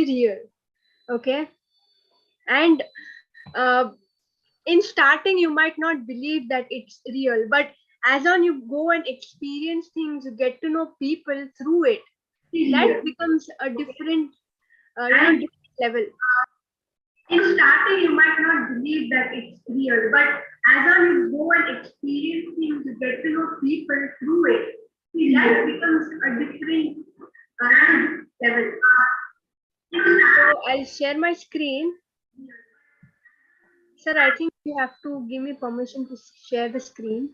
very real. Okay. And in starting, you might not believe that it's real, but as on you go and experience things, you get to know people through it. That becomes a different, different level. In starting, you might not believe that it's real, but as on you go and experience things, you get to know people through it. That becomes a different level. So I'll share my screen. Sir, I think you have to give me permission to share the screen.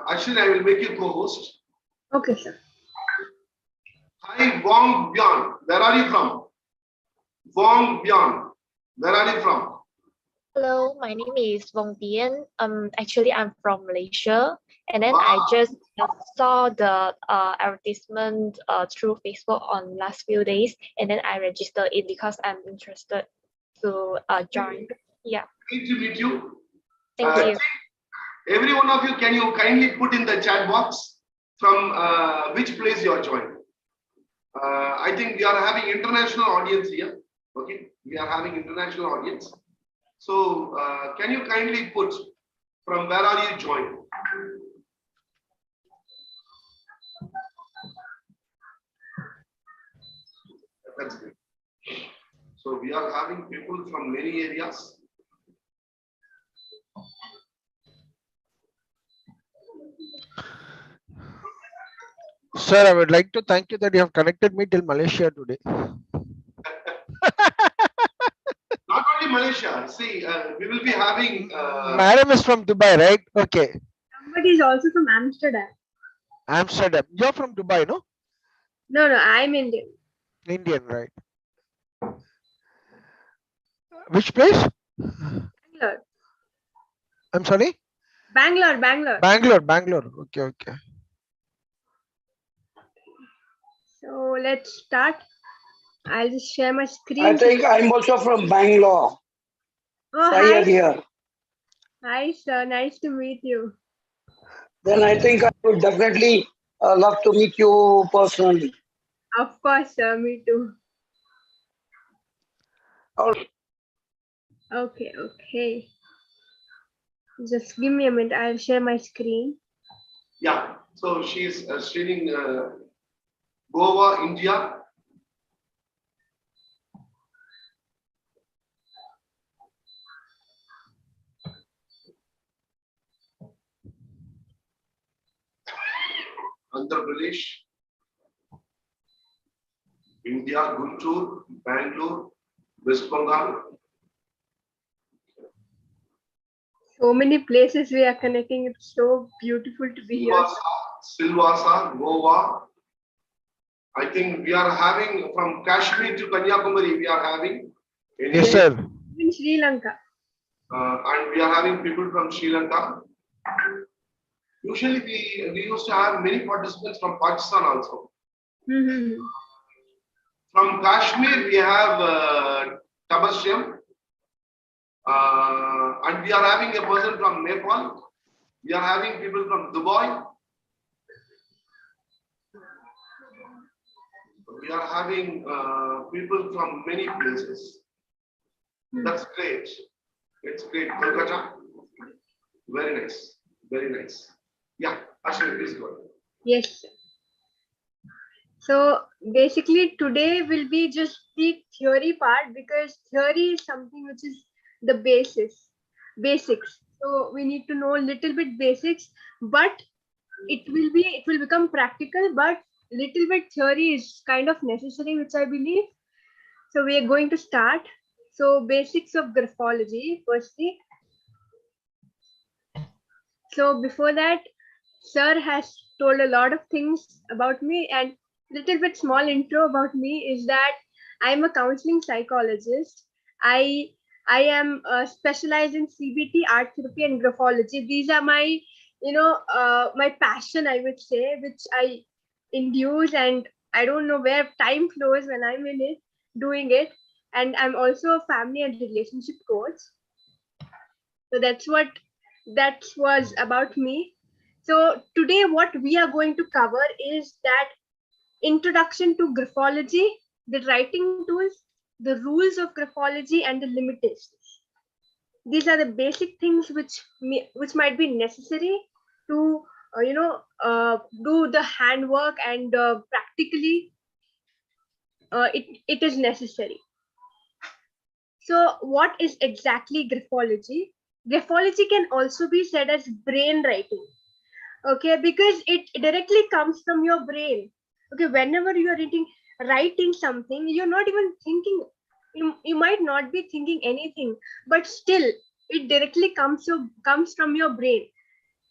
Actually, I will make you co-host. Okay, sir. Hi, Wong Byan. Where are you from? Wong Byan. Where are you from? Hello, my name is Wong Bian. Actually, I'm from Malaysia, and then Wow. I just saw the advertisement through Facebook on last few days, and then I registered it because I'm interested to join. Yeah. Great to meet you. Thank you. Every one of you, can you kindly put in the chat box from which place you are joining? I think we are having international audience here. Okay, we are having international audience. So can you kindly put from where are you joining? That's good. So we are having people from many areas. Sir, I would like to thank you that you have connected me till Malaysia today. Not only Malaysia. See, we will be having. Madam is from Dubai, right? Okay. Somebody is also from Amsterdam. Amsterdam. You're from Dubai, no? No, I'm Indian. Indian, right? Which place? Bangalore. I'm sorry? Bangalore. Bangalore. Okay. So let's start. I'll just share my screen. I think I'm also from Bangalore. Oh, Hi. hi. Here. Hi, sir. Nice to meet you. Then I think I would definitely love to meet you personally. Of course, sir. Me too. Okay. Just give me a minute. I'll share my screen. Yeah. So she's streaming Goa, India. Andhra Pradesh, India, Guntur, Bangalore, West Bengal. So many places we are connecting. It's so beautiful to be here. Silvassa, Goa. I think we are having from Kashmir to Kanyakumari. We are having. Yes, sir. In Sri Lanka. And we are having people from Sri Lanka. Usually we used to have many participants from Pakistan also. Mm-hmm. From Kashmir we have Tabassum. And we are having a person from Nepal. We are having people from Dubai. We are having people from many places. That's great. It's great. Kolkata. Very nice. Yeah, Ashwin, please go ahead. Yes. So basically today will be just the theory part, because theory is something which is the basics. So we need to know a little bit basics, but it will become practical, but little bit theory is kind of necessary, which I believe. So we are going to start. So basics of graphology firstly. So before that, sir has told a lot of things about me, and little bit small intro about me is that I'm a counseling psychologist. I am specialized in CBT, art therapy, and graphology. These are my my passion, I would say, which I induce, and I don't know where time flows when I'm in it, doing it. And I'm also a family and relationship coach. So that's what that was about me. So today what we are going to cover is that introduction to graphology, the writing tools, the rules of graphology, and the limitations. These are the basic things which might be necessary to do the handwork, and practically it is necessary. So what is exactly graphology? Graphology can also be said as brain writing, okay, because it directly comes from your brain. Okay, whenever you are writing something, you're not even thinking, you might not be thinking anything, but still it directly comes from your brain.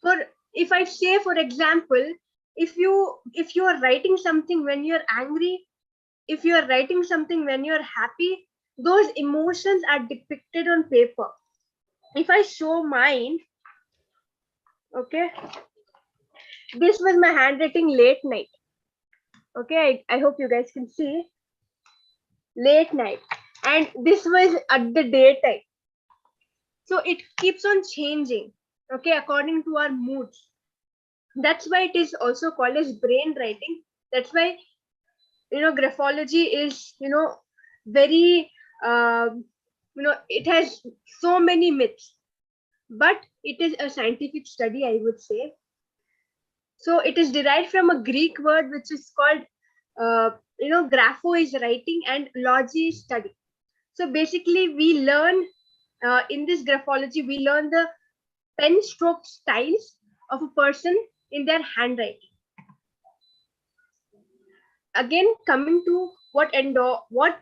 For, if I say, for example, if you are writing something when you're angry, if you are writing something when you're happy, those emotions are depicted on paper. If I show mine, okay, this was my handwriting late night. Okay, I hope you guys can see late night, and this was at the daytime. So it keeps on changing, okay, according to our moods. That's why it is also called as brain writing. That's why, graphology is, very, it has so many myths, but it is a scientific study, I would say. So it is derived from a Greek word which is called, grapho is writing and logy is study. So basically, we learn in this graphology, we learn the pen stroke styles of a person in their handwriting. Again, coming to what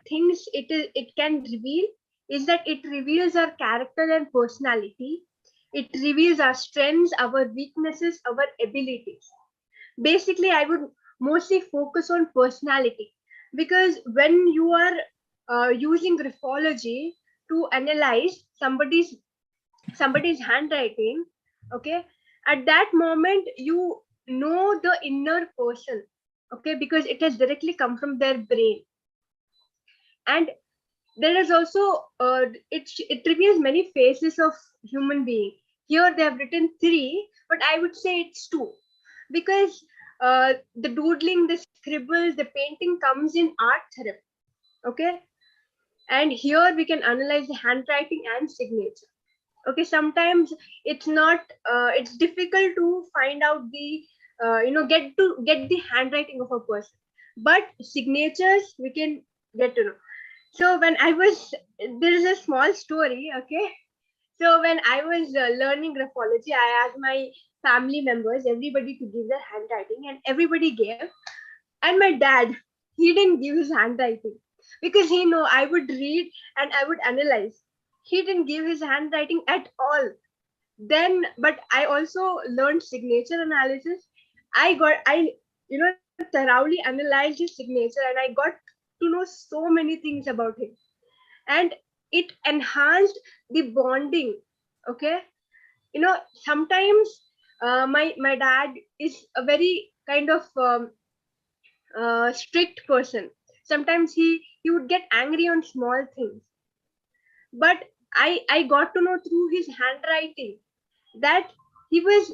things it can reveal is that it reveals our character and personality. It reveals our strengths, our weaknesses, our abilities. Basically, I would mostly focus on personality, because when you are using graphology to analyze somebody's handwriting, okay, at that moment you know the inner person, okay, because it has directly come from their brain. And there is also it reveals many faces of human being. Here they have written three, but I would say it's two, because the doodling, the scribbles, the painting comes in art therapy, okay. And here we can analyze the handwriting and signature. Okay, sometimes it's not it's difficult to find out the get the handwriting of a person, but signatures we can get to know. So when I was, there is a small story, okay. So when I was learning graphology, I asked my family members, everybody, to give their handwriting, and everybody gave. And my dad, he didn't give his handwriting, because he know I would read and I would analyze. He didn't give his handwriting at all. Then, but I also learned signature analysis. I thoroughly analyzed his signature, and I got to know so many things about him, and it enhanced the bonding. Okay, sometimes my dad is a very kind of strict person. Sometimes he would get angry on small things, but I got to know through his handwriting that he was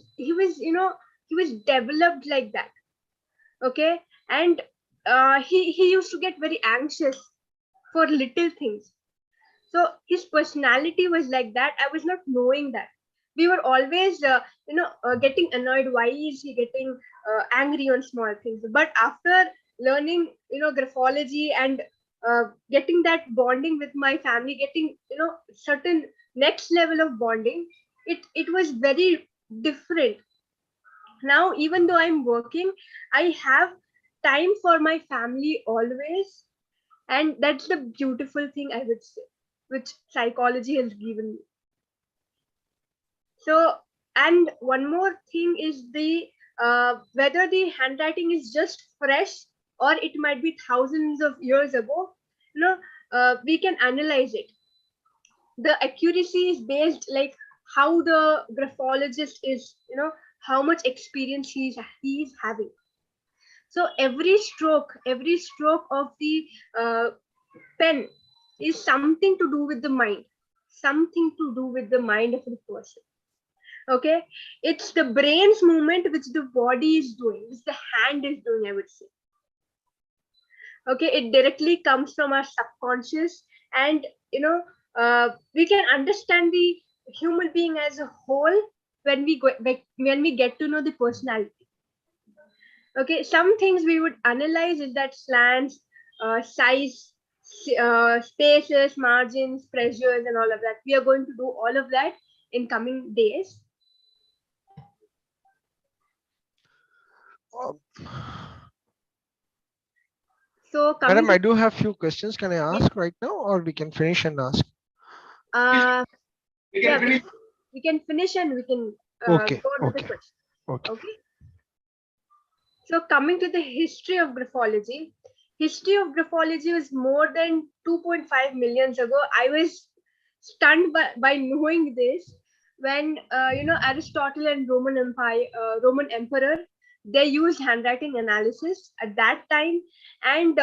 developed like that, okay. And he used to get very anxious for little things. So his personality was like that. I was not knowing that. We were always getting annoyed, why is he getting angry on small things. But after learning graphology and getting that bonding with my family, getting certain next level of bonding, it was very different. Now, even though I'm working, I have time for my family always, and that's the beautiful thing, I would say, which psychology has given me. So, and one more thing is the whether the handwriting is just fresh or it might be thousands of years ago, we can analyze it. The accuracy is based like how the graphologist is, how much experience he's having. So every stroke of the pen is something to do with the mind, something to do with the mind of the person. Okay, it's the brain's movement which the body is doing, which the hand is doing, I would say. Okay, it directly comes from our subconscious, and we can understand the human being as a whole when we get to know the personality. Okay, some things we would analyze is that slants, size, spaces, margins, pressures, and all of that. We are going to do all of that in coming days. Um, So Madam, coming I to, do have few questions. Can I ask right now, or we can finish and ask? uh, We yeah, can finish. we can finish and we can Okay, go on with the okay, question. okay. Okay. So coming to the history of graphology, was more than 2.5 millions ago. I was stunned by knowing this when Aristotle and Roman emperor, they used handwriting analysis at that time, and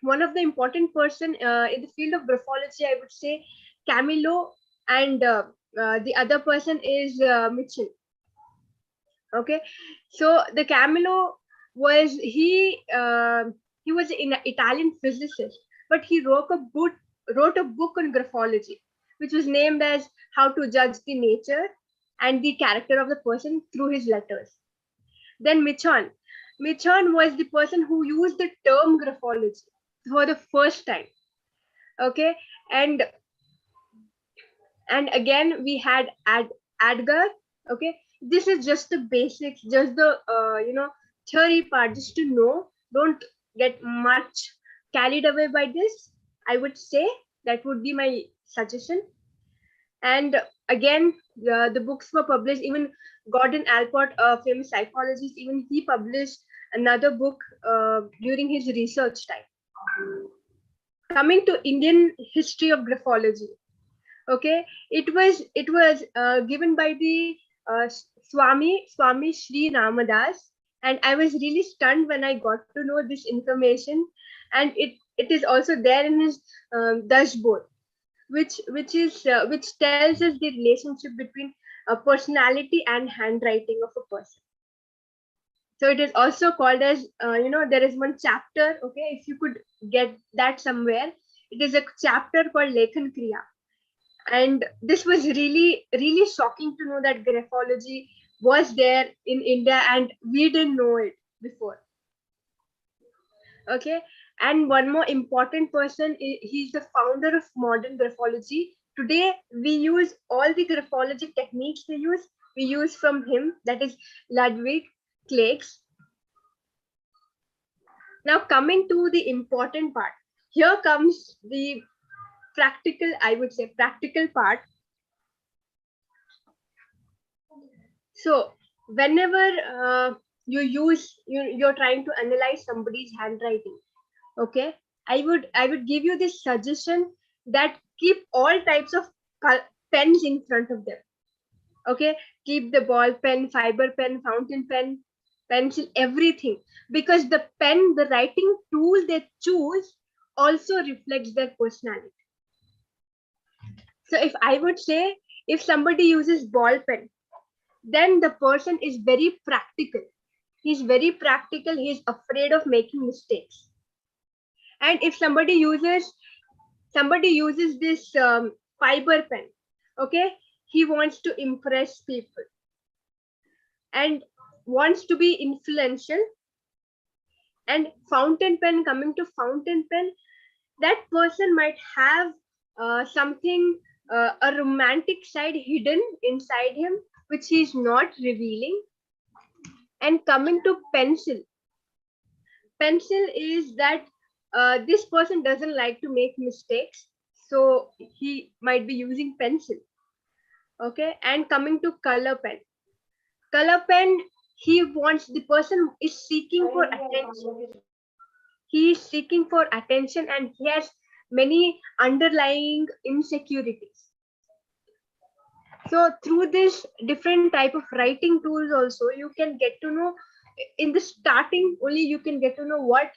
one of the important person in the field of graphology, I would say Camillo, and the other person is Mitchell. Okay, so the Camillo he was an Italian physicist, but he wrote a book on graphology, which was named as How to Judge the Nature and the Character of the Person Through His Letters. Then Michon was the person who used the term graphology for the first time. Okay, and again we had Adgar. Okay, this is just the basics, just the theory part, just to know. Don't get much carried away by this, I would say. That would be my suggestion. And again, the books were published. Even Gordon Alport, a famous psychologist, even he published another book during his research time. Coming to Indian history of graphology. Okay, it was given by the Swami Sri Ramadas, and I was really stunned when I got to know this information, and it is also there in his dashboard, which tells us the relationship between personality and handwriting of a person. So it is also called as there is one chapter. Okay, if you could get that somewhere, it is a chapter called Lekhan Kriya. And this was really shocking to know that graphology was there in India and we didn't know it before. Okay, and one more important person, he's the founder of modern graphology. Today we use all the graphology techniques we use from him, that is Ludwig Kleix. Now coming to the important part, here comes the practical, I would say practical part. So whenever you're trying to analyze somebody's handwriting, okay, I would give you this suggestion that keep all types of pens in front of them. Okay, keep the ball pen, fiber pen, fountain pen, pencil, everything, because the writing tool they choose also reflects their personality. So if I would say, if somebody uses ball pen, then the person is very practical. He's very practical. He's afraid of making mistakes. And if somebody uses this fiber pen, okay, he wants to impress people and wants to be influential. And fountain pen, coming to fountain pen, that person might have something, a romantic side hidden inside him, which he's not revealing. And coming to pencil is that this person doesn't like to make mistakes, so he might be using pencil. Okay, and coming to color pen, the person is seeking for attention. He is seeking for attention and he has many underlying insecurities. So through this different type of writing tools also, you can get to know, in the starting only you can get to know what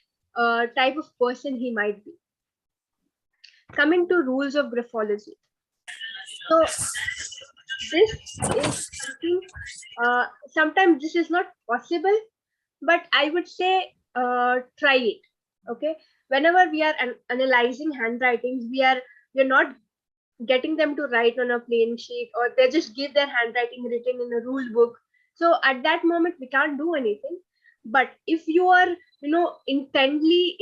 type of person he might be. Coming to rules of graphology. So this is something, sometimes this is not possible, but I would say try it. Okay, whenever we are analyzing handwritings, we're not getting them to write on a plain sheet, or they just give their handwriting written in a rule book. So at that moment we can't do anything. But if you are, intentionally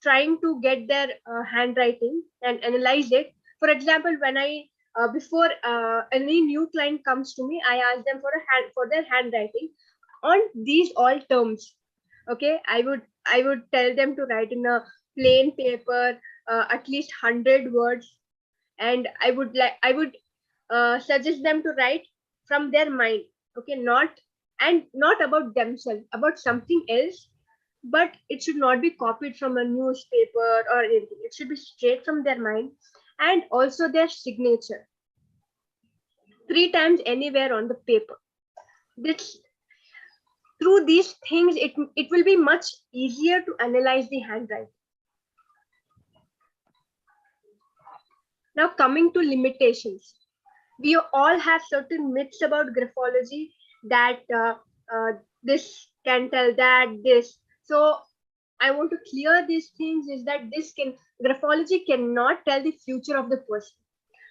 trying to get their handwriting and analyze it. For example, when I before any new client comes to me, I ask them for their handwriting on these all terms. Okay, I would tell them to write in a plain paper, at least 100 words. And I would suggest them to write from their mind. Okay, not about themselves, about something else. But it should not be copied from a newspaper or anything. It should be straight from their mind. And also their signature, 3 times anywhere on the paper. This Through these things, it will be much easier to analyze the handwriting. Now, coming to limitations, we all have certain myths about graphology, that this can tell that this. So I want to clear these things, is that graphology cannot tell the future of the person,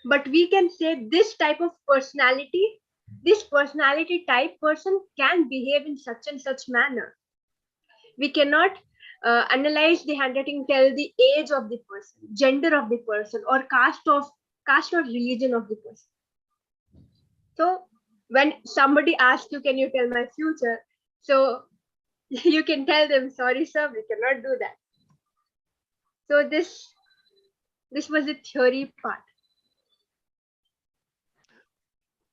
but we can say this type of personality, this personality type person can behave in such and such manner. We cannot analyze the handwriting, tell the age of the person, gender of the person, or caste or religion of the person. So when somebody asks you, can you tell my future? So you can tell them, sorry sir, we cannot do that. So this was the theory part.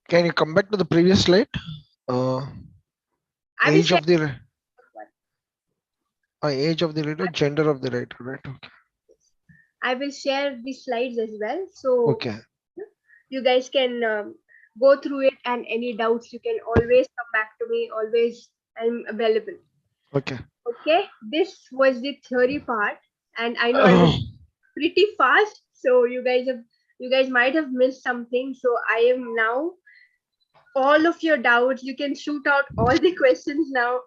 Can you come back to the previous slide? I will Age share of the age of the writer, gender of the writer, right? Okay. I will share the slides as well, so Okay. you guys can go through it, and any doubts you can always come back to me. Always, I'm available. Okay. Okay, this was the theory part, and I know I was pretty fast, so you guys might have missed something. So I am now, all of your doubts, you can shoot out all the questions now.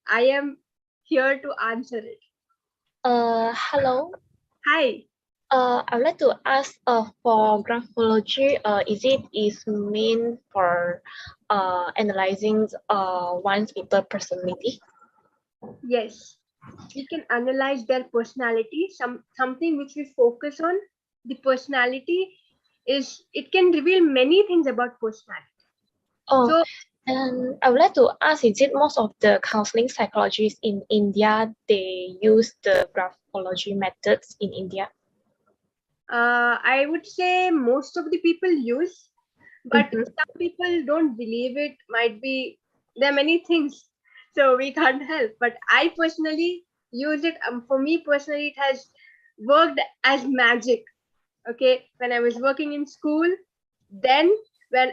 I am here to answer it. Hello. Hi. I would like to ask for graphology, is meant for analyzing one's people personality? Yes, we can analyze their personality. Something which we focus on, the personality, is it can reveal many things about personality. Oh, So and I would like to ask, is it most of the counseling psychologists in India, they use the graphology methods in India? I would say most of the people use, but some people don't believe it. Might be, there are many things, so we can't help. But I personally use it. For me personally, it has worked as magic. Okay, when I was working in school, then when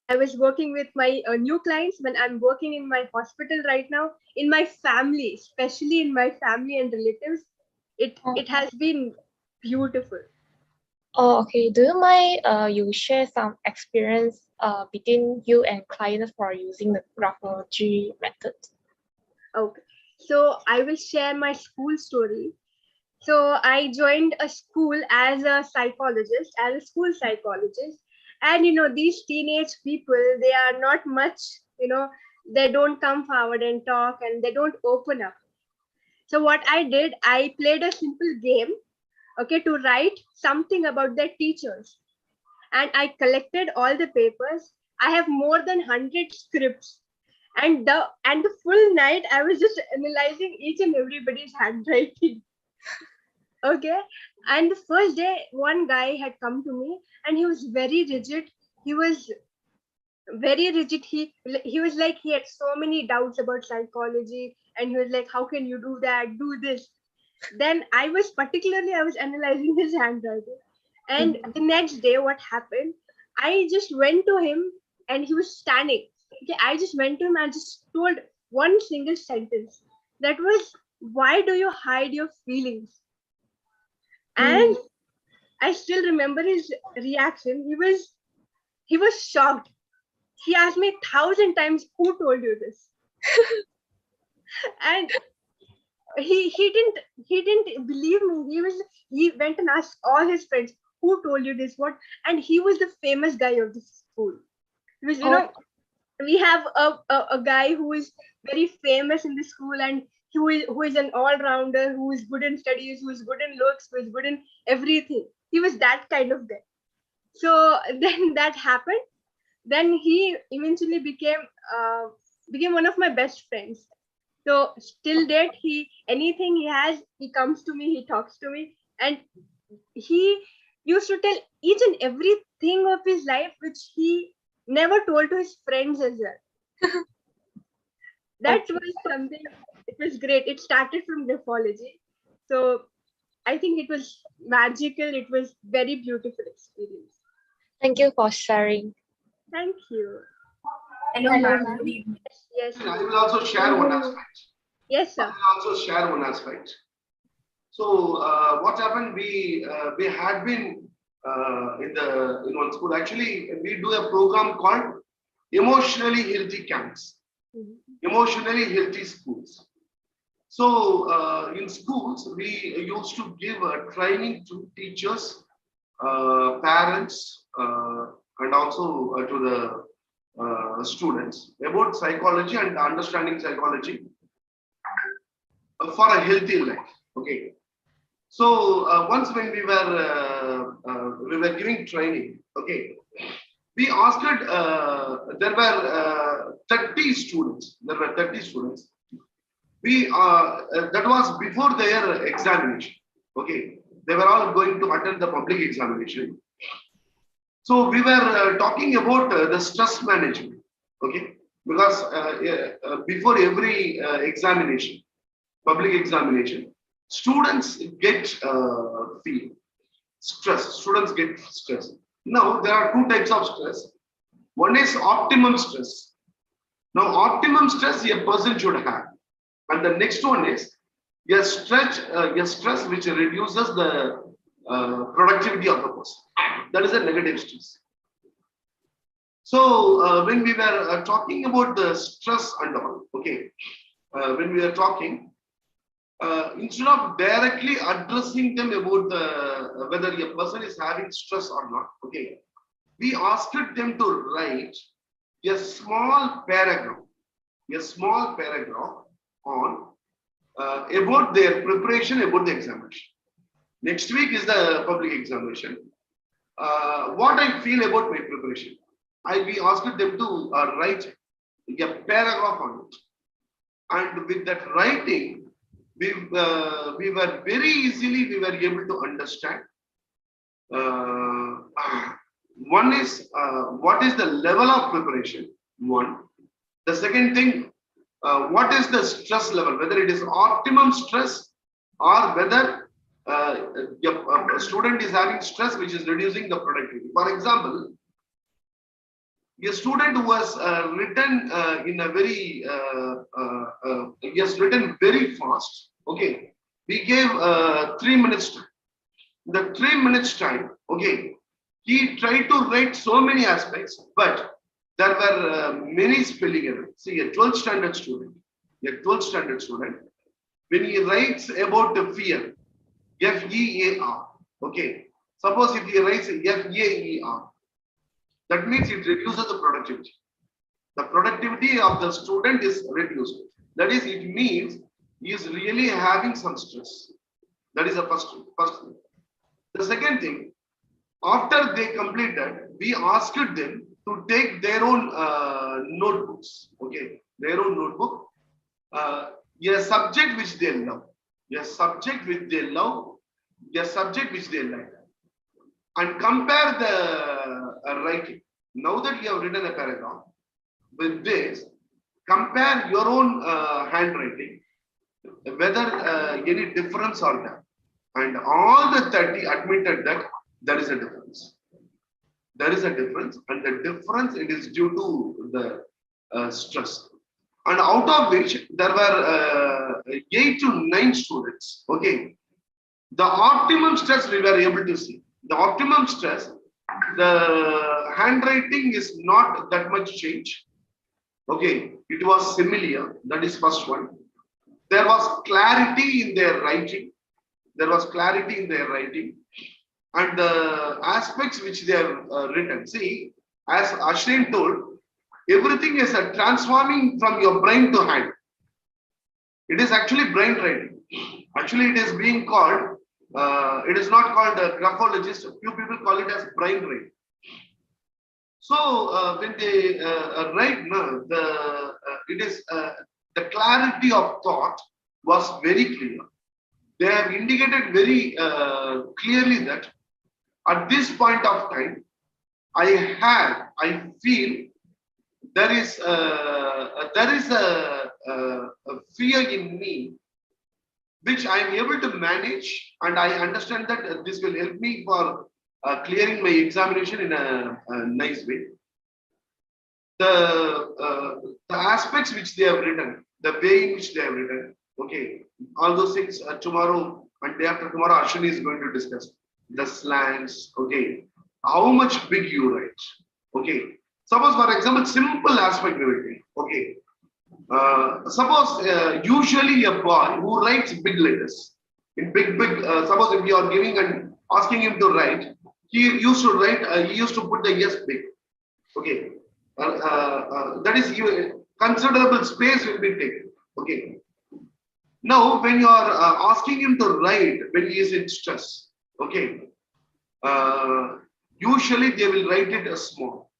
I was working with my new clients, when I'm working in my hospital right now, in my family, especially in my family and relatives, it has been beautiful. Oh, okay. Do you mind you share some experience between you and clients for using the graphology method? Okay, so I will share my school story. So I joined a school as a psychologist, as a school psychologist. And these teenage people, they are not much, they don't come forward and talk, and they don't open up. So what I did, I played a simple game, okay, to write something about their teachers. And I collected all the papers. I have more than 100 scripts. And the full night I was just analyzing each and everybody's handwriting. Okay. And the first day, one guy had come to me, and he was very rigid. He was very rigid. He was like, he had so many doubts about psychology, and he was like, how can you do that? Do this. Then I was analyzing his handwriting. And the next day, what happened? I just went to him, and he was standing. Okay, I just went to him and just told one single sentence. That was, why do you hide your feelings? And I still remember his reaction. He was he was shocked. He asked me 1,000 times, who told you this? And he didn't believe me. He went and asked all his friends, who told you this? What? And he was the famous guy of the school. Because we have a guy who is very famous in the school, and who is an all-rounder, who is good in studies, who is good in looks, who is good in everything. He was that kind of guy. So then that happened. Then he eventually became one of my best friends. So till date, anything he has, he comes to me, he talks to me, and he used to tell each and everything of his life which he never told to his friends as well. That was something. It was great. It started from graphology, so I think it was magical. It was very beautiful experience. Thank you for sharing. Thank you. Hello, Hello, ma'am. ma'am. Good evening. Yes. I will also share one aspect. Yes, I sir. will also share one aspect. So what happened? We had been in one school. Actually, we do a program called Emotionally Healthy Camps, Emotionally Healthy Schools. So in schools, we used to give training to teachers, parents, and also to the students about psychology and understanding psychology for a healthy life. Okay. So once when we were giving training, okay, we asked. There were 30 students. There were 30 students. That was before their examination. Okay, they were all going to attend the public examination. So we were talking about the stress management. Okay, because before every examination, public examination, students get feel stress. Students get stress. Now there are two types of stress. One is optimum stress. Now optimum stress a person should have, and the next one is a stress which reduces the productivity of the person. That is a negative stress. So when we were talking about the stress and all, okay, when we were talking, instead of directly addressing them about whether a person is having stress or not, okay, we asked them to write a small paragraph on about their preparation about the examination. Next week is the public examination. What I feel about my preparation. We asked them to write a paragraph on it, and with that writing, we were very easily able to understand. One is what is the level of preparation. One. The second thing, what is the stress level? Whether it is optimum stress or whether a student is having stress which is reducing the productivity. For example, a student who has written in a very he has written very fast. Okay, we gave 3 minutes time. The 3 minutes time, okay, he tried to write so many aspects, but there were many spelling errors. See, a 12th standard student, when he writes about the fear, F-E-A-R, okay, suppose if he writes F-A-E-R, that means it reduces the productivity. The productivity of the student is reduced. That is, it means he is really having some stress. That is the first thing. The second thing, after they completed, we asked them to take their own notebooks. Okay, their own notebook. A subject which they love. A subject which they love. A subject which they like. And compare the writing. Now that you have written a paragraph, with this, compare your own handwriting, whether any difference or not. And all the 30 admitted that there is a difference. There is a difference, and the difference it is due to the stress. And out of which there were 8 to 9 students. Okay, the optimum stress we were able to see. The optimum stress The handwriting is not that much change. Okay, it was similar. That is first one. There was clarity in their writing. There was clarity in their writing, and the aspects which they have written. See, as Ashrin told, everything is a transforming from your brain to hand. It is actually brain writing. Actually, it is being called. It is not called a graphologist. Few people call it as brain writing. So when they write, no, it is the clarity of thought was very clear. They have indicated very clearly that at this point of time, I feel there is a fear in me which I am able to manage, and I understand that this will help me for clearing my examination in a nice way. The aspects which they have written, the way in which they have written, okay, all those things tomorrow and day after tomorrow, Ashwini is going to discuss the slangs, okay, how much big you write, okay. Suppose, for example, simple aspect we will take, okay. Suppose usually a boy who writes big letters in big, suppose if you are giving and asking him to write, he used to write, he used to put the yes big, okay. That is considerable space will be taken. Okay. Now, when you are asking him to write when he is in stress, okay, usually they will write it as small.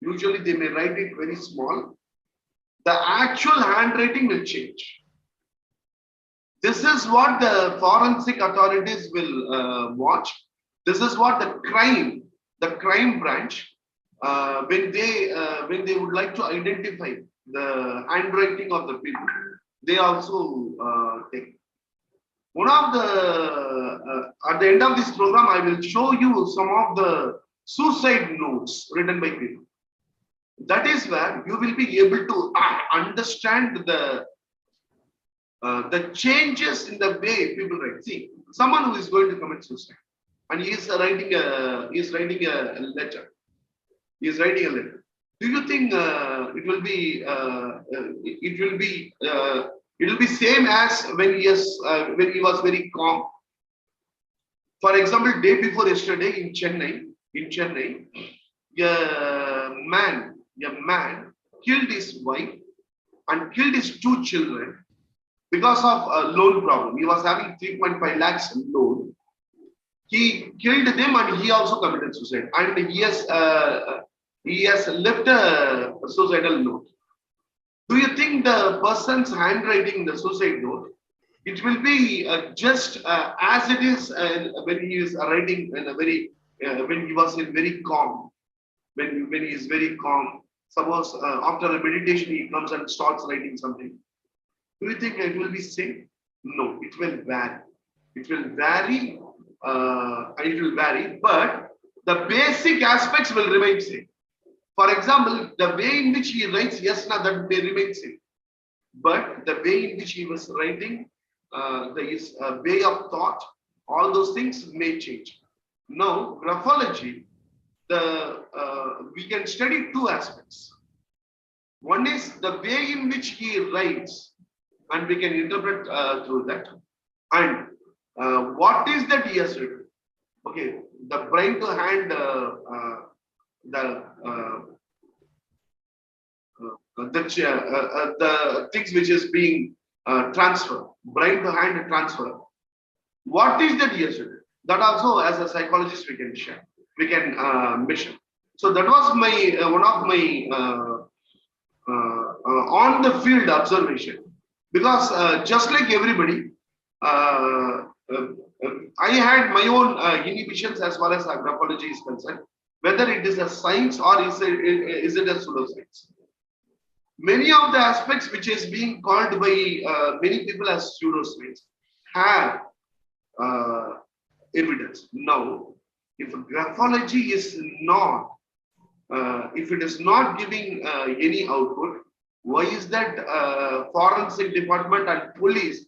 Usually they may write it very small. The actual handwriting will change. This is what the forensic authorities will watch. This is what the crime branch. When they would like to identify the handwriting of the people, they also take. One of the at the end of this program, I will show you some of the suicide notes written by people. That is where you will be able to understand the changes in the way people write. See, someone who is going to commit suicide, and he is writing a letter. He is writing a letter. Do you think it will be same as when he was very calm? For example, day before yesterday in Chennai, a man killed his wife and killed his 2 children because of a loan problem. He was having 3.5 lakhs loan. He killed them and he also committed suicide. And he has left a suicidal note. Do you think the person's handwriting the suicide note, it will be just as it is when he is writing in a very when he was in very calm, when he is very calm? Suppose after a meditation he comes and starts writing something. Do you think it will be same? No, it will vary. It will vary. It will vary, but the basic aspects will remain same. For example, the way in which he writes, yes, now that may remain same. But the way in which he was writing, his way of thought, all those things may change. Now, graphology, we can study 2 aspects. One is the way in which he writes, and we can interpret through that. And what is that he has written? Okay, the brain to hand, the things which is being transferred, brain to hand transfer. What is that he has written? That also, as a psychologist, we can share, we can measure. So that was my one of my on the field observation, because just like everybody, I had my own inhibitions as far as graphology is concerned, whether it is a science or is it a pseudoscience. Many of the aspects which is being called by many people as pseudoscience have evidence. Now, if graphology is not, if it is not giving any output, why is that forensic department and police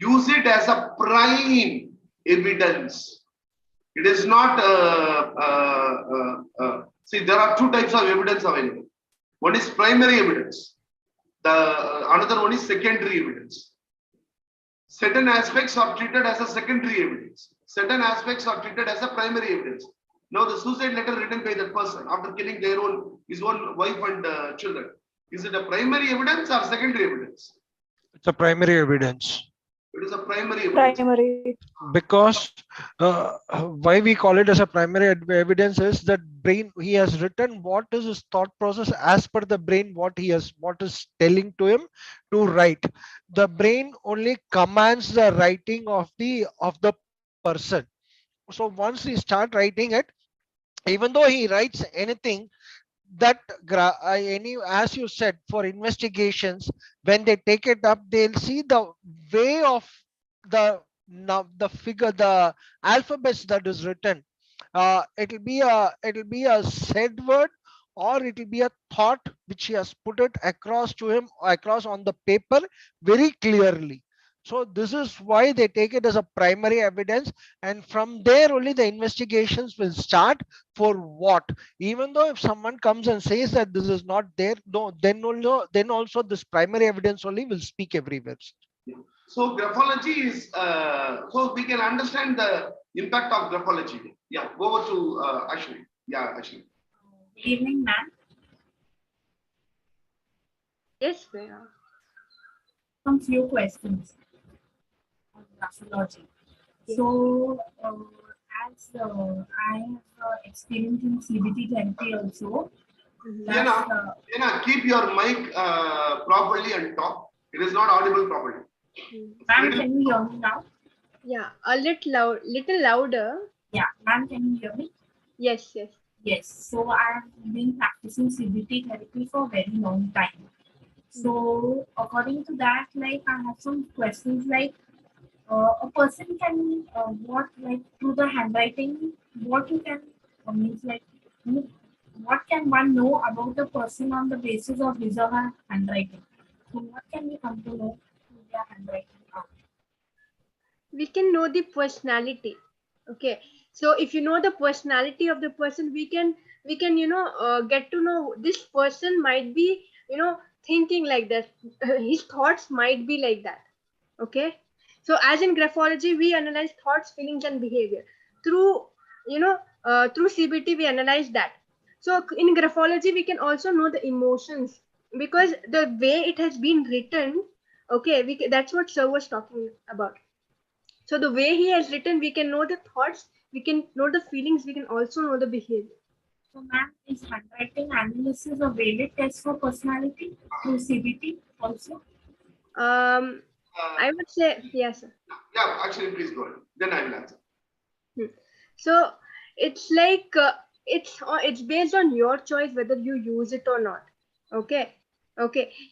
use it as a prime evidence It is not, see, there are two types of evidence available. One is primary evidence. Another one is secondary evidence. Certain aspects are treated as a secondary evidence. Certain aspects are treated as a primary evidence. Now, the suicide letter written by that person after killing his own wife and children, is it a primary evidence or secondary evidence? It's a primary evidence. It is a primary evidence. Primary. Because why we call it as a primary evidence is that brain, he has written what is his thought process as per the brain, what is telling to him to write. The brain only commands the writing of the person. So once he start writing it, even though he writes anything, that as you said, for investigations, when they take it up, they'll see the way of the figure, the alphabets that is written. It'll be a said word, or it'll be a thought which he has put it across to him, across on the paper very clearly. So this is why they take it as a primary evidence, and from there only the investigations will start. For what? Even though if someone comes and says that this is not there, no, then also this primary evidence only will speak everywhere. So graphology is, so we can understand the impact of graphology. Yeah, go over to Ashwin. Yeah, Ashwin. Good evening, ma'am. Yes, Priya. Some few questions on graphology. So, as I have experience in CBT therapy also. Diana, keep your mic properly and talk. It is not audible properly. Ma'am, can you hear me now? Yeah, a little louder. Yeah, ma'am, can you hear me? Yes, yes. Yes. So I have been practicing CBT therapy for a very long time. So according to that, like I have some questions like a person can what like through the handwriting, what you can means like what can one know about the person on the basis of his or her handwriting? So what can we come to know through their handwriting? We can know the personality. Okay, so if you know the personality of the person, we can get to know this person might be thinking like that. His thoughts might be like that. Okay, so as in graphology, we analyze thoughts, feelings, and behavior through through CBT. We analyze that. So in graphology, we can also know the emotions, because the way it has been written. Okay, that's what sir was talking about. So the way he has written, we can know the thoughts, we can know the feelings, we can also know the behavior. So ma'am, is handwriting analysis a valid test for personality through CBT also? I would say yes, sir. Yeah, actually, please go ahead. Then I will answer. So it's like it's based on your choice whether you use it or not. Okay,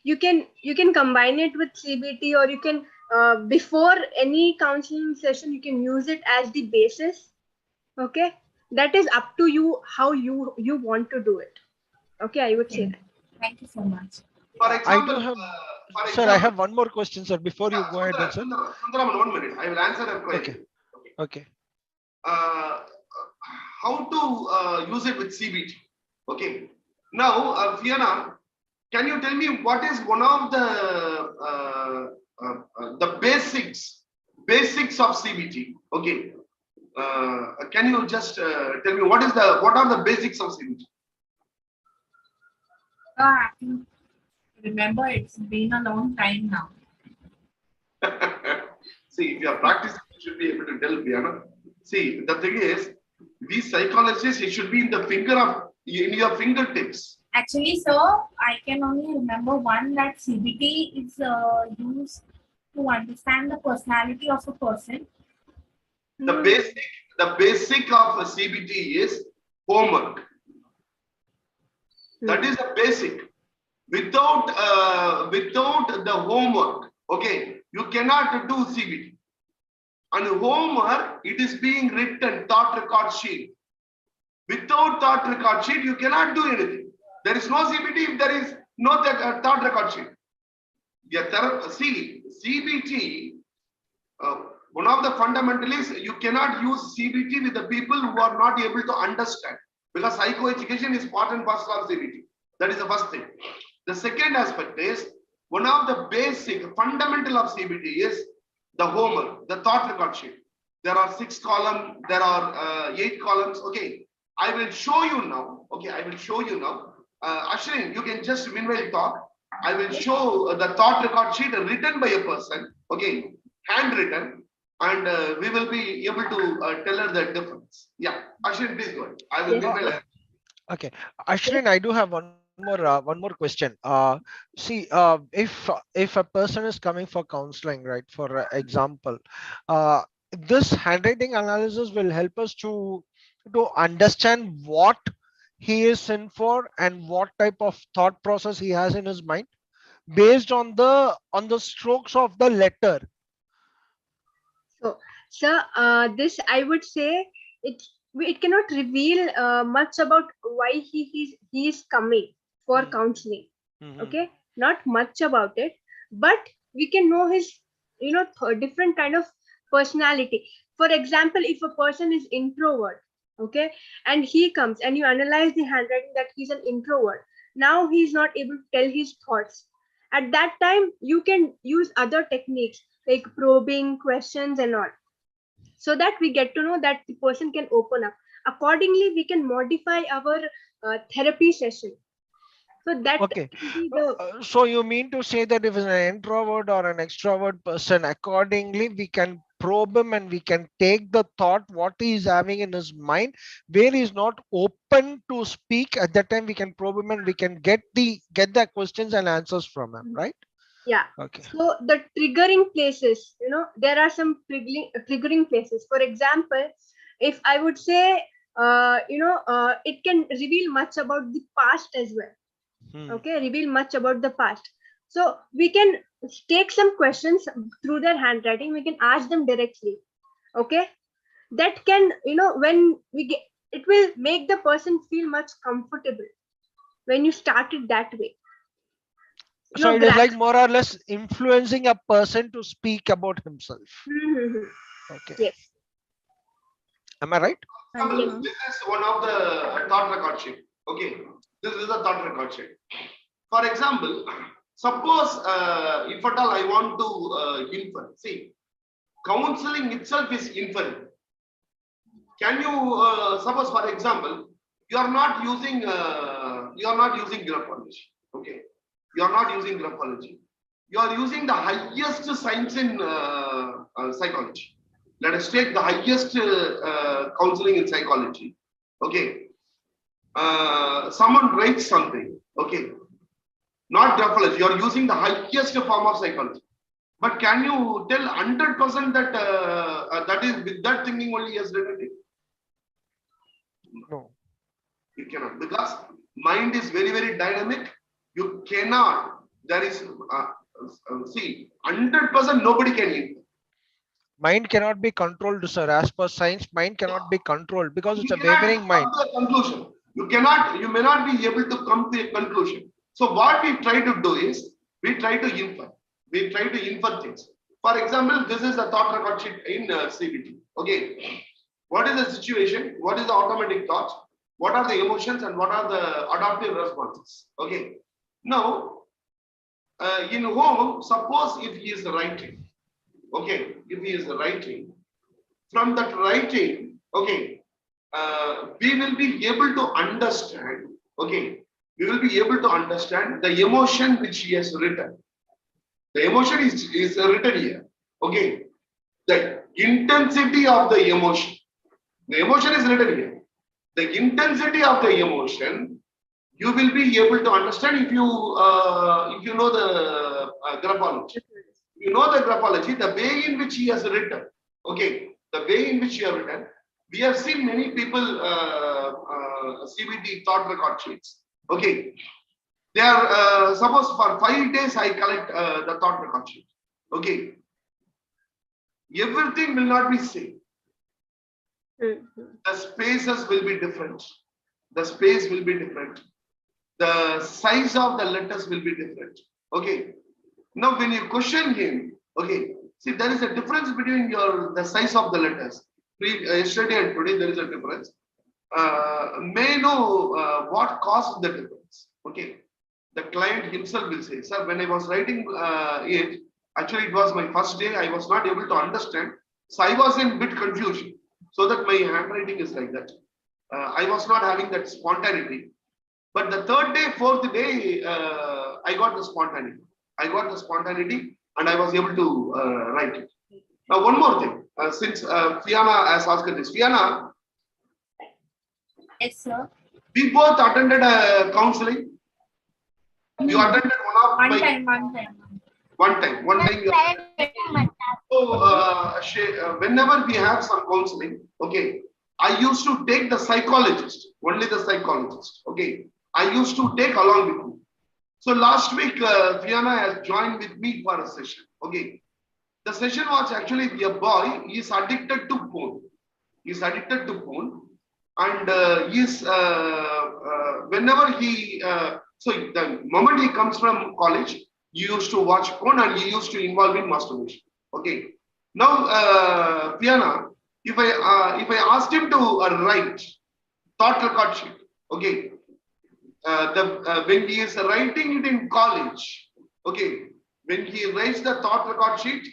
you can combine it with CBT, or you can before any counseling session you can use it as the basis. Okay, that is up to you how you want to do it. Okay, I would say that. Thank you so much. For example, I do have, sir, I have one more question, sir, before you go ahead, sir. Sundaram, 1 minute. I will answer a question. Okay. How to use it with CBT? Okay. Now, Fiona, can you tell me what is one of the basics of CBT? Okay. Can you just tell me what are the basics of CBT? I can remember it's been a long time now. See, if you are practicing, you should be able to tell, Fiona. See, the thing is, these psychologists, it should be in your fingertips. Actually, sir, I can only remember one, that CBT is used to understand the personality of a person. The basic of a CBT is homework. That is the basic. Without the homework, okay, you cannot do CBT. And homework, it is being written, thought record sheet. Without thought record sheet, you cannot do anything. There is no CBT if there is no thought record sheet. See, CBT, one of the fundamental is you cannot use CBT with the people who are not able to understand, because psychoeducation is part and parcel of CBT. That is the first thing. The second aspect is one of the basic fundamental of CBT is the homework, the thought record sheet. There are 6 columns, there are 8 columns. Okay, I will show you now. Okay, I will show you now. Ashwin, you can just meanwhile talk. I will show the thought record sheet written by a person. Okay, handwritten, and we will be able to tell her the difference. Yeah, Ashwin, please go ahead. I will meanwhile. Okay, Ashwin, I do have one more question. See, if a person is coming for counseling, right? For example, this handwriting analysis will help us to understand what he is in for and what type of thought process he has in his mind based on the strokes of the letter. So, sir, this I would say it cannot reveal much about why he is coming for counseling. Mhm. Okay, not much about it, but we can know his different kind of personality. For example, if a person is introvert, okay, and he comes and you analyze the handwriting that he's an introvert, now he's not able to tell his thoughts. At that time you can use other techniques like probing questions and all, so that we get to know that the person can open up. Accordingly we can modify our therapy session, so that Okay. will be the So you mean to say that if it's an introvert or an extrovert person, accordingly we can probe him and we can take the thought what he is having in his mind, where he is not open to speak. At that time we can probe him and we can get the questions and answers from him, right? yeah. Okay. So the triggering places, there are some triggering places. For example, if I would say, it can reveal much about the past as well. Okay, reveal much about the past. So we can take some questions through their handwriting. We can ask them directly. Okay, that can, when we get, it will make the person feel much comfortable when you start it that way. So it is like Grasp. more or less influencing a person to speak about himself. Okay. Yes. Am I right? This is one of the thought record sheet. Okay, this is a thought record sheet. For example, suppose if at all I want to infer, see, counseling itself is inferring. Can you suppose, for example, you are not using graphology. Okay, you are not using graphology. You are using the highest science in psychology. Let us take the highest counseling in psychology. Okay, someone writes something. Okay, not graphology. You are using the highest form of psychology. But can you tell 100% that that is with that thinking only he has written it? No. You cannot, because mind is very, very dynamic. You cannot. There is see 100% nobody can infer. Mind cannot be controlled, sir. As per science, mind cannot be controlled because it's You a cannot wavering mind. come to a conclusion. You may not be able to come to a conclusion. So what we try to do is we try to infer. We try to infer things. For example, this is a thought record sheet in CBT. Okay, what is the situation? What is the automatic thought? What are the emotions and what are the adaptive responses? Okay, now in home, suppose if he is writing. Okay, if he is writing, from that writing, okay, we will be able to understand. Okay, we will be able to understand the emotion which he has written. The emotion is written here. Okay, the intensity of the emotion. The emotion is written here. The intensity of the emotion you will be able to understand if you know the graphology. You know the graphology, the way in which he has written. Okay, the way in which he has written. We have seen many people CBT thought record sheets. Okay, they are suppose for 5 days I collect the thought record sheet. Okay, everything will not be same. The spaces will be different. The space will be different. The size of the letters will be different. Okay. Now, when you question him, okay, See, there is a difference between the size of the letters. Yesterday and today, there is a difference. May know what caused the difference. Okay. The client himself will say, sir, when I was writing it, actually it was my first day, I was not able to understand. So I was in bit confusion. So that my handwriting is like that. I was not having that spontaneity. But the third day, fourth day, I got the spontaneity. I got the spontaneity and I was able to write it. Now, one more thing. Since Fiona has asked this. Fiona, Yes, sir. we both attended counseling. You attended One time. one time whenever we have some counseling, okay, I used to take the psychologist, only the psychologist, okay, I used to take along with me. So last week Fiona has joined with me for a session. Okay, the session was actually a boy. He is addicted to porn. And whenever he so the moment he comes from college, he used to watch porn and he used to involve in masturbation. Okay. Now, Fiona, if I asked him to write thought record sheet, okay, when he is writing it in college, okay, when he writes the thought record sheet,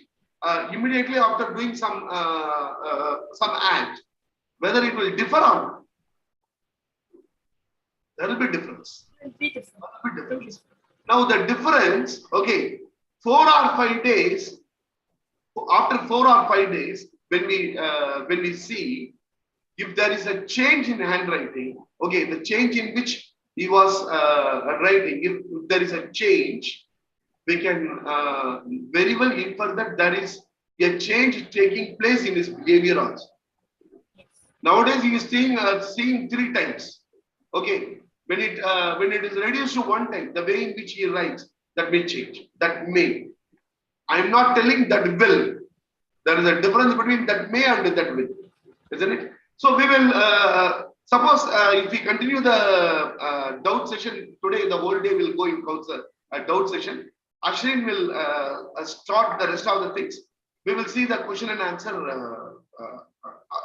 immediately after doing some act, whether it will differ or not, there will be difference. Now the difference, okay, 4 or 5 days. After 4 or 5 days, when we see if there is a change in handwriting, okay, the change in which he was writing, if there is a change, we can very well infer that there is a change taking place in his behavior also. Nowadays, he is seeing 3 times. Okay, when it is reduced to 1 time, the way in which he writes, that may change. That may. I am not telling that will. There is a difference between that may and that will, isn't it? So we will suppose if we continue the doubt session today, the whole day will go in doubt session. Ashwin will start the rest of the things. We will see the question and answer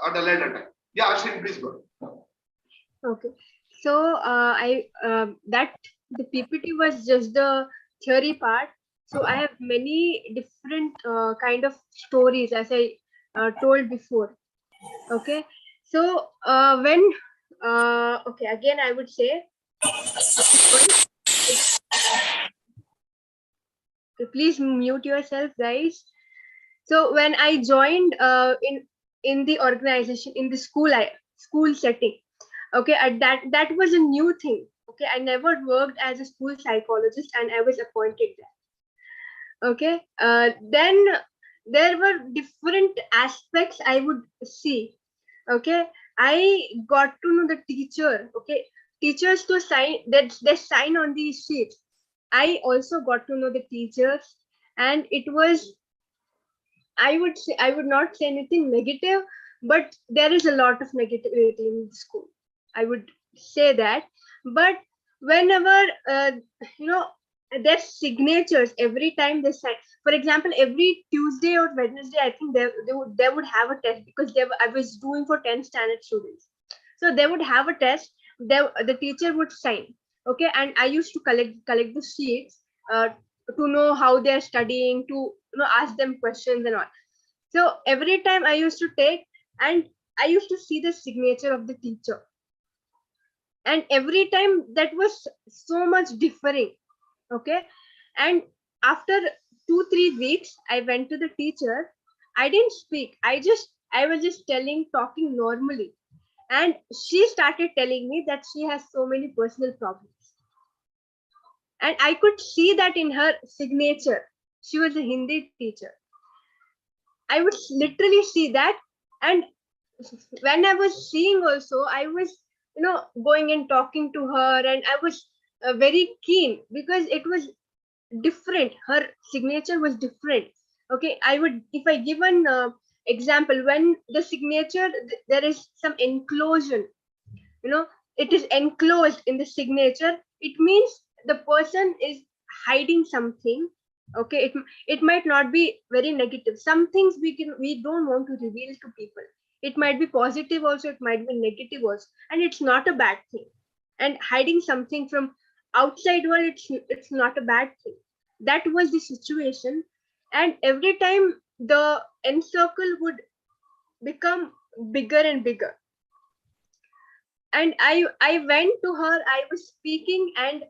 at a later time. Yeah, Ashwin, please go. Okay. So that the PPT was just the theory part. So I have many different kind of stories, as I told before. Okay. So when okay, again I would say, please mute yourself, guys. So when I joined in the organization, in the school setting, okay, that was a new thing. Okay, I never worked as a school psychologist, and I was appointed there. Okay, then there were different aspects I would see. Okay, I got to know the teacher. Okay, teachers to sign that they sign on these sheets. I also got to know the teachers, and it was, I would not say anything negative, but there is a lot of negativity in the school. I would say that. But whenever their signatures, every time they sign. For example, every Tuesday or Wednesday, I think they would have a test, because I was doing for 10th standard students. So they would have a test. The teacher would sign. Okay, and I used to collect the sheets to know how they're studying, to ask them questions and all. So every time I used to take, and I used to see the signature of the teacher, and every time that was so much differing. Okay, and after 2-3 weeks, I went to the teacher. I didn't speak. I was just talking normally, and she started telling me that she has so many personal problems. And I could see that in her signature. She was a Hindi teacher. I would literally see that. And when I was seeing also, I was, going and talking to her, and I was very keen, because it was different. Her signature was different. Okay, if I give an example, when the signature, there is some enclosure, it is enclosed in the signature, it means the person is hiding something, Okay, it might not be very negative. Some things we don't want to reveal to people. It might be positive also, it might be negative also, and it's not a bad thing. And hiding something from outside world, it's not a bad thing. That was the situation, and every time the end circle would become bigger and bigger. And I went to her, I was speaking, and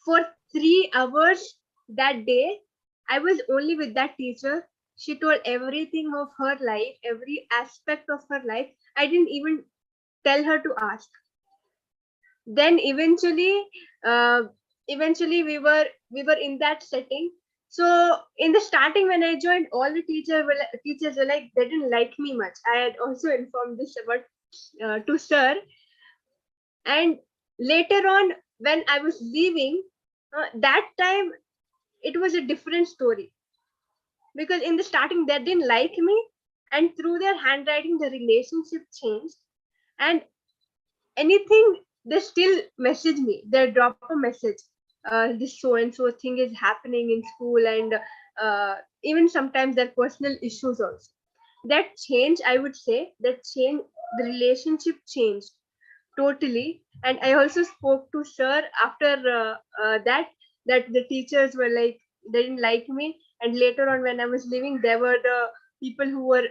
for 3 hours that day I was only with that teacher. She told everything of her life, every aspect of her life. I didn't even tell her to ask. Then eventually we were in that setting. So in the starting when I joined, all the teachers were like, they didn't like me much. I had also informed this about to sir. And later on when I was leaving, that time it was a different story, because in the starting they didn't like me, and through their handwriting the relationship changed. And anything, they still message me, they drop a message, this so and so thing is happening in school, and even sometimes their personal issues also. That change, I would say, that change, the relationship changed totally. And I also spoke to sir after that the teachers were like, they didn't like me. And later on when I was leaving, there were the people who were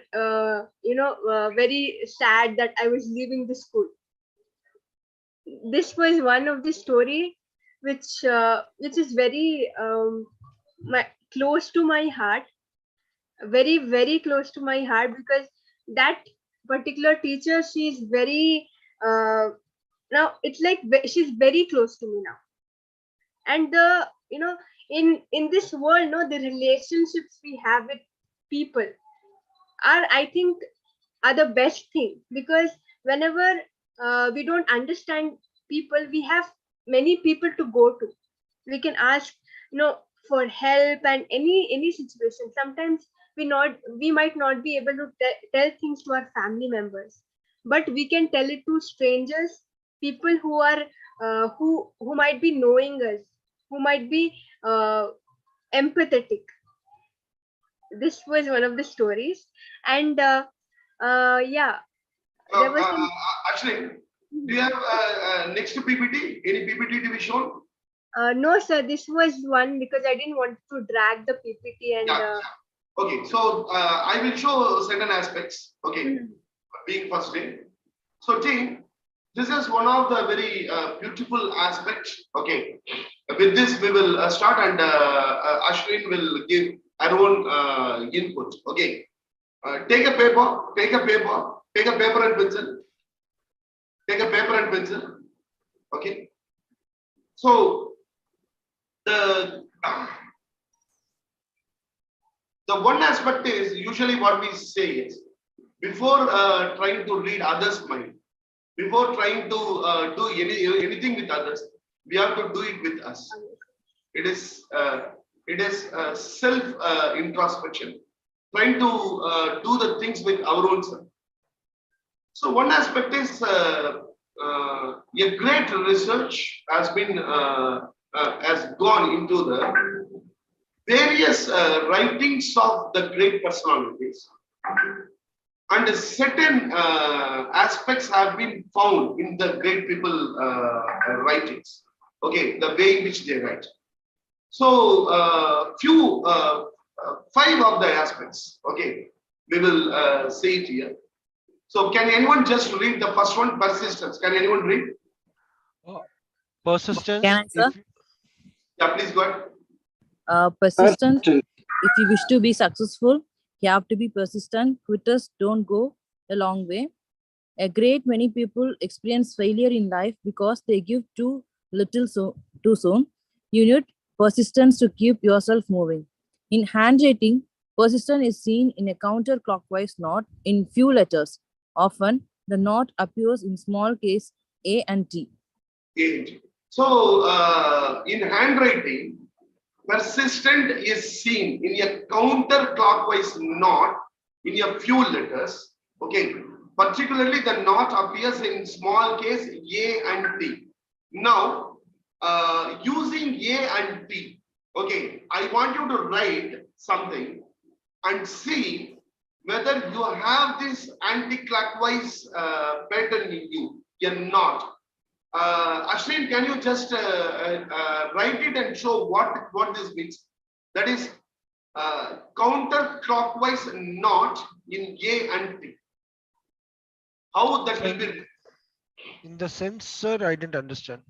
very sad that I was leaving the school. This was one of the story which is very close to my heart, very very close to my heart, because that particular teacher, she's very now it's like she's very close to me now. And the in this world, no, the relationships we have with people are, I think, are the best thing, because whenever we don't understand people, we have many people to go to. We can ask, for help, and any situation. Sometimes we might not be able to tell things to our family members, but we can tell it to strangers, people who are who might be knowing us, who might be empathetic. This was one of the stories. And yeah, there was some. Actually, do you have next to PPT? Any PPT to be shown? No, sir, this was one, because I didn't want to drag the PPT. And Yeah. Okay, so I will show certain aspects. Okay, being first day. So team, this is one of the very beautiful aspects. Okay, with this we will start, and Ashwin will give our own input. Okay, take a paper, take a paper, take a paper and pencil, take a paper and pencil. Okay, so the one aspect is usually what we say is, before trying to read others' mind, before trying to do anything with others, we have to do it with us. It is self introspection, trying to do the things with our own self. So one aspect is a great research has been has gone into the various writings of the great personalities, and certain aspects have been found in the great people writings. Okay, the way in which they write. So five of the aspects. Okay, we will say it here. So can anyone just read the first one, persistence? Can anyone read? Persistence. Can I, sir? Yeah, please go ahead. Persistent. If you wish to be successful, you have to be persistent. Quitters don't go a long way. A great many people experience failure in life because they give too little too soon. You need persistence to keep yourself moving. In handwriting, persistence is seen in a counterclockwise knot in few letters. Often, the knot appears in small case A and T. So, in handwriting, persistent is seen in a counterclockwise knot in a few letters. Okay, particularly the knot appears in small case A and T. Now, using A and T, Okay, I want you to write something and see whether you have this anti-clockwise pattern in you or not. Ashwin, can you just write it and show what this means? That is counter-clockwise knot in A and T. How that will be? In the sense, sir, I didn't understand.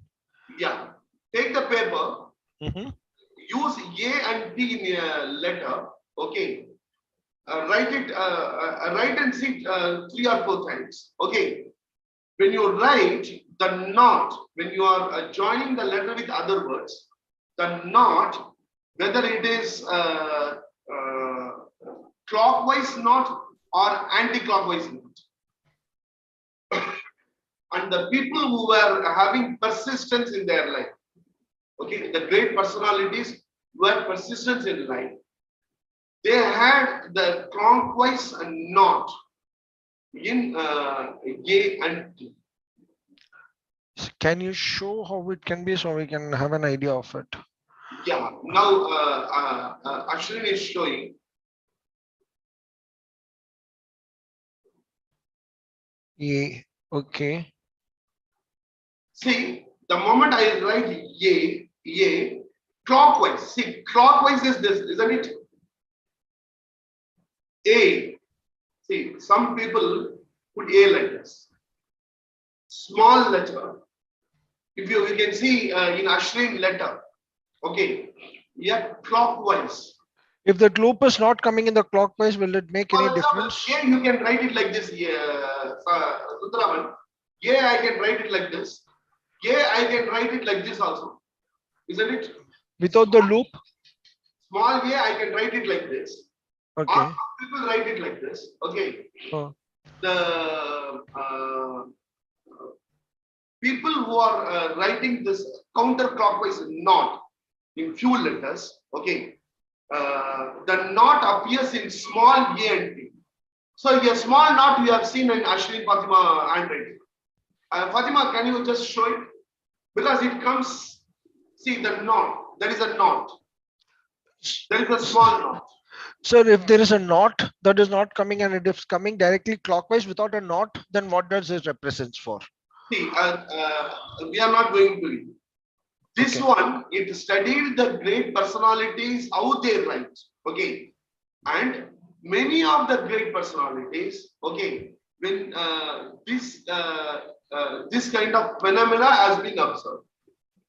Yeah, take the paper. Mm-hmm. Use A and T in a letter. Okay. Write it. Write and see 3 or 4 times. Okay. When you write the knot, when you are joining the letter with other words, the knot, whether it is clockwise knot or anti-clockwise knot. And the people who were having persistence in their life, okay, the great personalities who had persistence in life, they had the clockwise knot in A and T. Can you show how it can be so we can have an idea of it? Yeah, now Ashwin is showing. Yeah, okay. See, the moment I write A, clockwise. See, clockwise is this, isn't it? A. See, some people put A like this. Small letter. If you can see in Ashwin letter, okay, yeah, clockwise. If that loop is not coming in the clockwise, will it make any difference? Yeah, you can write it like this. Sundraman. Yeah, I can write it like this. Yeah, I can write it like this also. Isn't it? Without the loop? Small yeah, I can write it like this. Okay. Or some people write it like this. Okay. Oh. The people who are writing this counterclockwise knot in few letters, okay, the knot appears in small a and t. So a small knot we have seen in Ashwin Fatima handwriting. Fatima, can you just show it? Because it comes, see the knot, there is a knot. There is a small knot. Sir, if there is a knot that is not coming and it is coming directly clockwise without a knot, then what does it represent for? See, we are not going to read. This one, it studied the great personalities, how they write. Okay. And many of the great personalities, okay, when this kind of phenomena has been observed.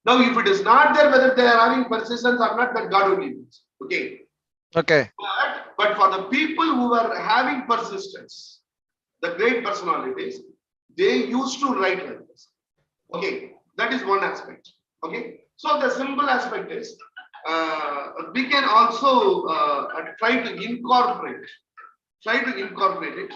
Now, if it is not there, whether they are having persistence or not, that God only knows. Okay. Okay. But for the people who were having persistence, the great personalities, they used to write like this. Okay, that is one aspect. Okay, so the simple aspect is we can also try to incorporate it.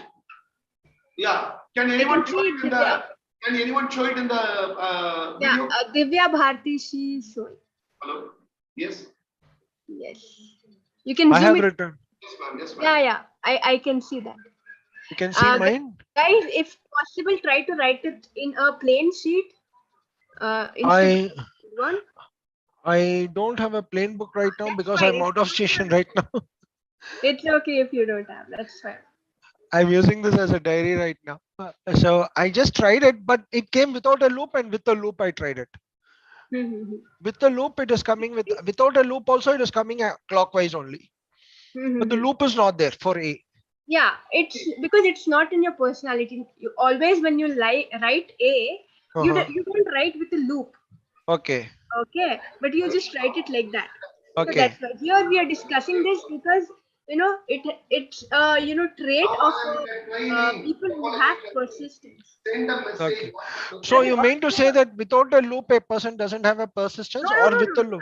Yeah, can anyone show it in the? Can anyone show it in the video? Yeah, Divya Bharti, she showed. Hello. Yes. Yes. You can I zoom have it. Yes, written. ma'am. Yes, ma'am. Yeah, I can see that. You can see mine. Guys, if possible, try to write it in a plain sheet. I don't have a plain book right now because I'm out of station right now. It's okay if you don't have. That's fine. I'm using this as a diary right now. So I just tried it, but it came without a loop, and with the loop I tried it. With the loop, it is coming without a loop also, it is coming clockwise only. But the loop is not there for A. Yeah, it's because it's not in your personality. You always, when you write A, you don't write with a loop. Okay. Okay, but you just write it like that. Okay. So that's why here we are discussing this because it's trait of people who have persistence. Okay. So you mean to say that without a loop, a person doesn't have a persistence, No, or with the loop?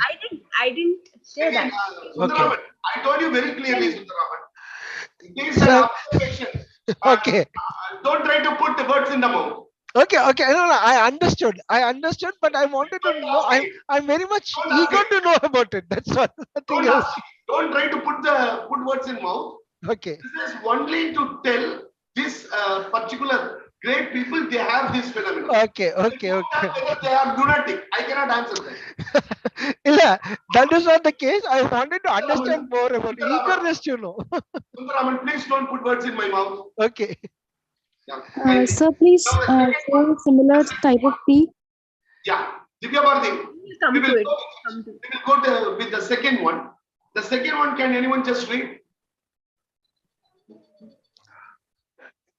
I didn't say that. Sundraman, I told you very clearly, Sundraman. It is Sir. an observation. Okay. Don't try to put the words in the mouth. Okay. No, I understood, but I wanted to know. I'm very much eager to know about it. That's all. Nothing else. Don't try to put words in mouth. Okay. This is only to tell this particular Great people, they have this phenomenon. Okay. Whether they are lunatic, I cannot answer that. Illa, that is not the case. I wanted to understand more about eagerness, Sundaraman, please don't put words in my mouth. Okay. Yeah, kindly. Sir, please Now, the second say one. similar type of tea. Yeah, Divya Bharati, We'll come we to will it. go, Come to it. we will go with the second one. The second one, can anyone just read?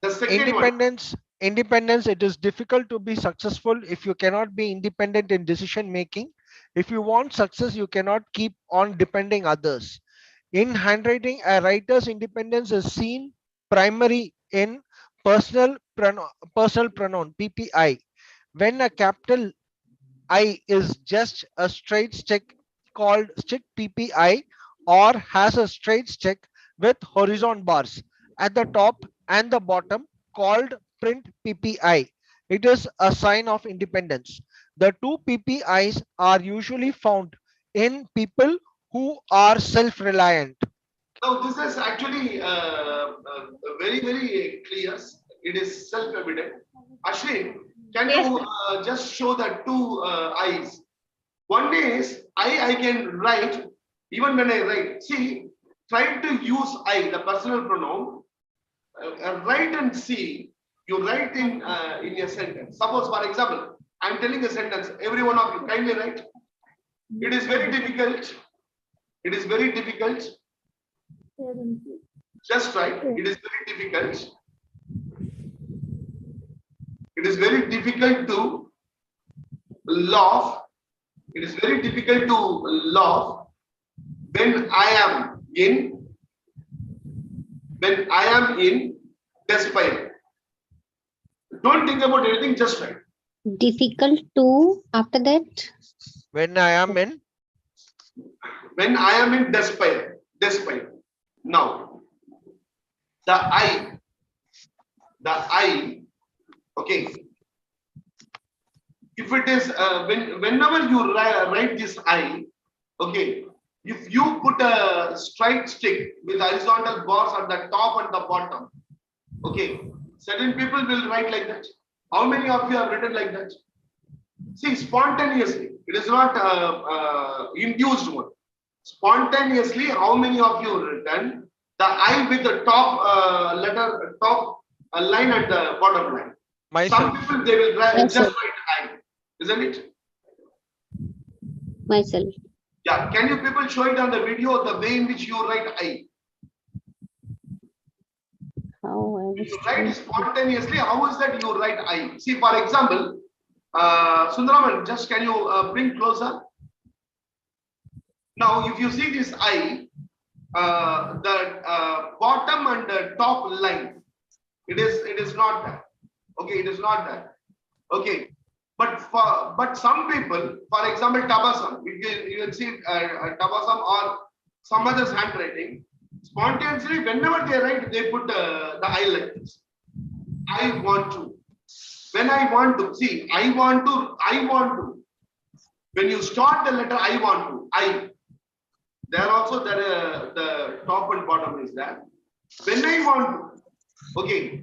The second one. Independence, it is difficult to be successful if you cannot be independent in decision making. If you want success, you cannot keep on depending others. In handwriting, a writer's independence is seen primary in personal pronoun PPI. When a capital I is just a straight stick called stick PPI, or has a straight stick with horizon bars at the top and the bottom called print PPI. It is a sign of independence. The two PPIs are usually found in people who are self-reliant. Now, this is actually very, very clear. It is self-evident. Ashwin, can Yes, you just show the two eyes? One is I can write, even when I write. See, try to use I, the personal pronoun. Write and see. You write in a sentence. Suppose, for example, I am telling a sentence. Every one of you, kindly write. It is very difficult. It is very difficult. Just right. It is very difficult. It is very difficult to laugh. It is very difficult to laugh when I am in despair. Don't think about anything, just write. Difficult to, after that, When I am in despair. Now, the I, okay. If it is whenever you write this I, okay, if you put a straight stick with horizontal bars at the top and the bottom, okay, certain people will write like that. How many of you have written like that? See, spontaneously, it is not induced one. Spontaneously, how many of you written the I with the top letter, top line and the bottom line? myself. Some people, they will write, Yes, just sir. write I, isn't it? myself. Yeah, can you people show it on the video, the way in which you write I? How I If you was write spontaneously, how is that you write I? See, for example, Sundaraman, just can you bring closer? Now, if you see this I, the bottom and the top line, it is not that. Okay, it is not that. Okay, but some people, for example, Tabasam, you can see Tabasam or some others handwriting. Spontaneously, whenever they write, they put the I like this. I want to. When I want to, see, I want to. When you start the letter I want to, I. There also the top and bottom is there. When I want to, okay.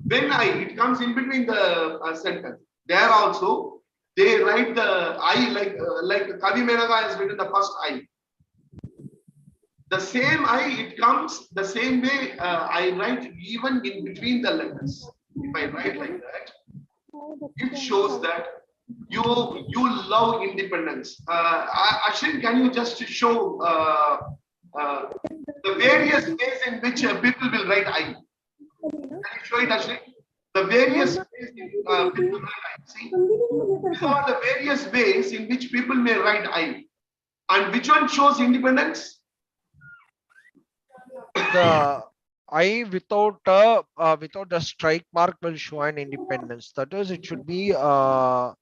When it comes in between the sentence. There also they write the I like Kavi Menaka has written the first I. The same I, it comes the same way I write even in between the letters. If I write like that, it shows that you love independence. Ashwin, can you just show the various ways in which people will write I? Can you show it, Ashwin? The various ways in people will write I. See, these are the various ways in which people may write I. And which one shows independence? The I without a strike mark will show an independence. That is, it should be When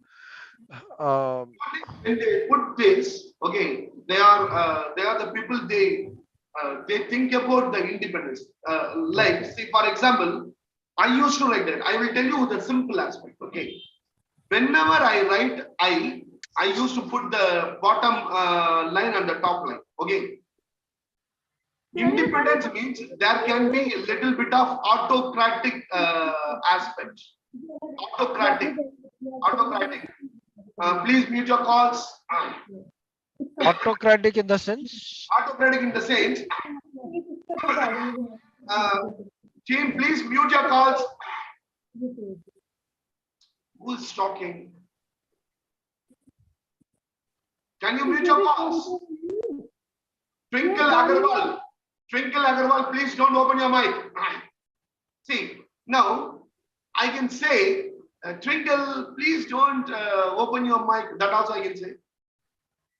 they put this, okay, they are the people they think about the independence. Like, see, for example, I used to write that. I will tell you the simple aspect. Okay, whenever I write I used to put the bottom line and the top line. Okay. Independence means there can be a little bit of autocratic aspect. Autocratic. Autocratic. Please mute your calls. Autocratic in the sense? Autocratic in the sense. Team, please mute your calls. Who's talking? Can you mute your calls? Twinkle Agarwal. Twinkle Agarwal, please don't open your mic. See, now I can say, Twinkle, please don't open your mic. That also I can say.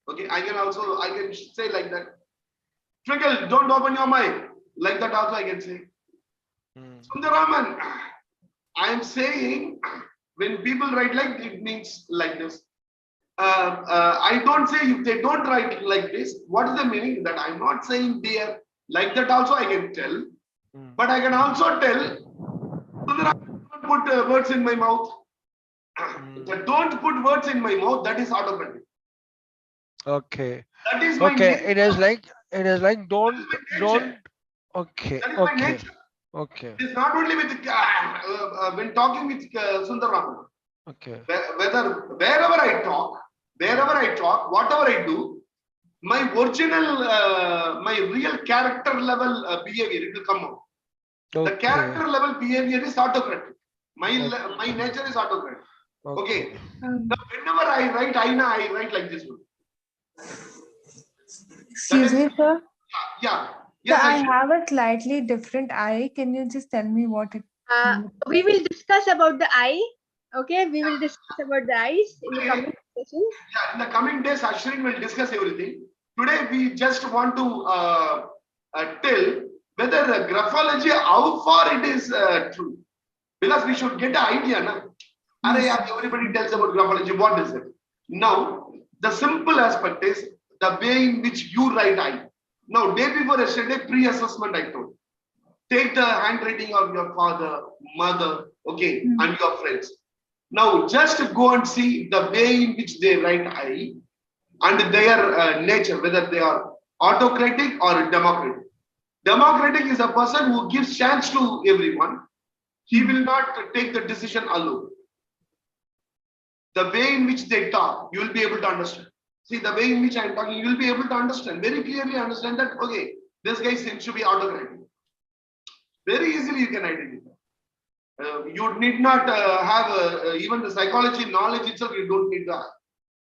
Okay, I can say like that. Twinkle, don't open your mic. Like that also I can say. Sundaraman, I am saying when people write like it means like this. I don't say if they don't write like this, what is the meaning? That I'm not saying there. Like that also I can tell. But I can also tell, Sundaraman, don't put words in my mouth. Don't put words in my mouth, that is autocratic. Okay. That is my Okay. nature. It is like don't. Okay. That is my Okay. nature. Okay. It is not only with when talking with Sundaraman. Okay. Wherever I talk, whatever I do, my original, my real character level behavior, it will come out. The character level behavior is autocratic. My nature is autocratic. Okay. Now, whenever I write Aina, I write like this one. Excuse me, sir. Yeah. So Yes, I have a slightly different eye. Can you just tell me what it means? We will discuss about the eye. Okay, we will discuss about the eyes in the coming session. Yeah, in the coming days, Ashwin will discuss everything. Today, we just want to tell whether graphology, how far it is true. Because we should get an idea. Na? Everybody tells about graphology. What is it? Now, the simple aspect is the way in which you write I. Now, day before yesterday, pre-assessment I told. Take the handwriting of your father, mother, okay, and your friends. Now, just go and see the way in which they write I and their nature, whether they are autocratic or democratic. Democratic is a person who gives chance to everyone. He will not take the decision alone. The way in which they talk, you will be able to understand. See, the way in which I am talking, you will be able to understand, very clearly understand that, okay, this guy seems to be autocratic. Very easily you can identify. You need not have even the psychology knowledge itself, you don't need that.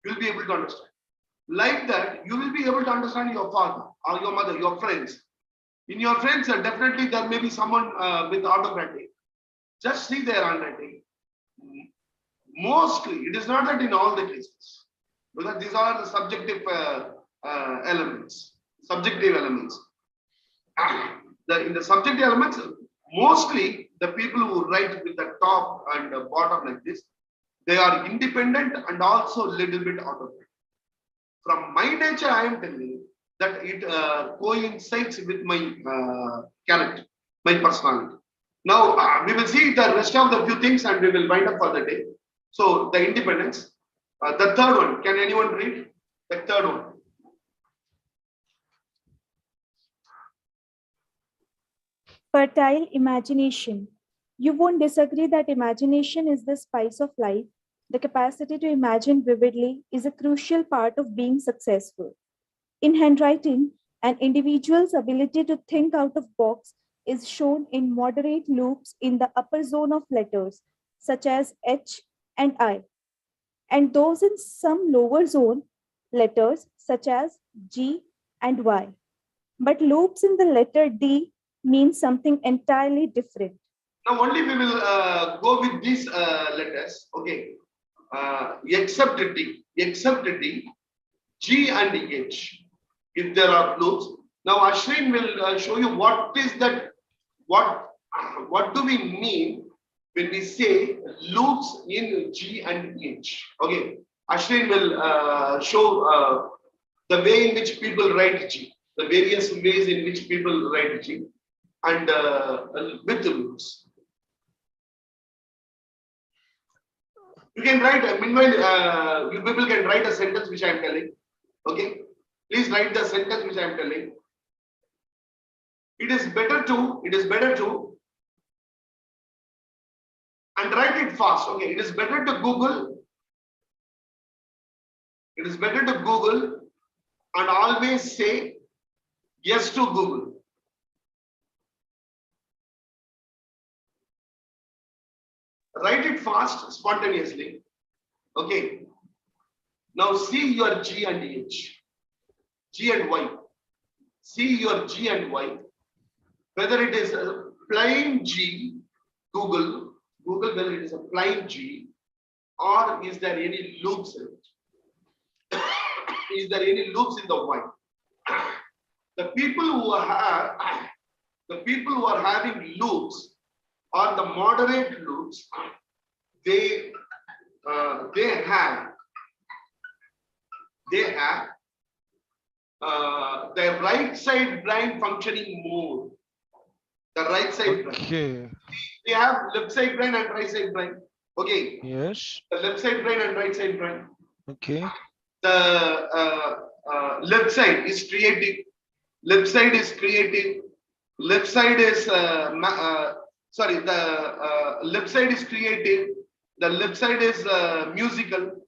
You will be able to understand. Like that, you will be able to understand your father or your mother, your friends. In your friends, definitely there may be someone with autocratic. Just see their handwriting. Mostly, it is not that in all the cases, because these are the subjective elements. Subjective elements. In the subjective elements, mostly the people who write with the top and the bottom like this, they are independent and also a little bit autocratic. From my nature, I am telling that it coincides with my character, my personality. Now, we will see the rest of the few things and we will wind up for the day. So, the independence. The third one, can anyone read? The third one. Fertile imagination. You won't disagree that imagination is the spice of life. The capacity to imagine vividly is a crucial part of being successful. In handwriting, an individual's ability to think out of box is shown in moderate loops in the upper zone of letters, such as H and I, and those in some lower zone letters, such as G and Y. But loops in the letter D mean something entirely different. Now, only we will go with these letters, okay, except D, G and H, if there are loops. Now, Ashwin will show you what is that, what do we mean when we say loops in G and H, okay. Ashwin will show the way in which people write G, the various ways in which people write G, and with the loops. You can write, meanwhile, you people can write a sentence which I am telling. Okay, please write the sentence which I am telling. It is better to and write it fast. Okay, it is better to Google. It is better to Google and always say yes to Google. Write it fast, spontaneously. Okay. Now see your G and H, G and Y. See your G and Y. Whether it is a plain G, Google whether it is a plain G, or is there any loops in it? Is there any loops in the Y? The people who are having loops or the moderate loops, they have their right side brain functioning more. The right side brain. Okay. We have left side brain and right side brain. Okay. Yes. The left side brain and right side brain. Okay. The left side is creative. Left side is creative. Left side is sorry. The left side is creative. The left side is musical.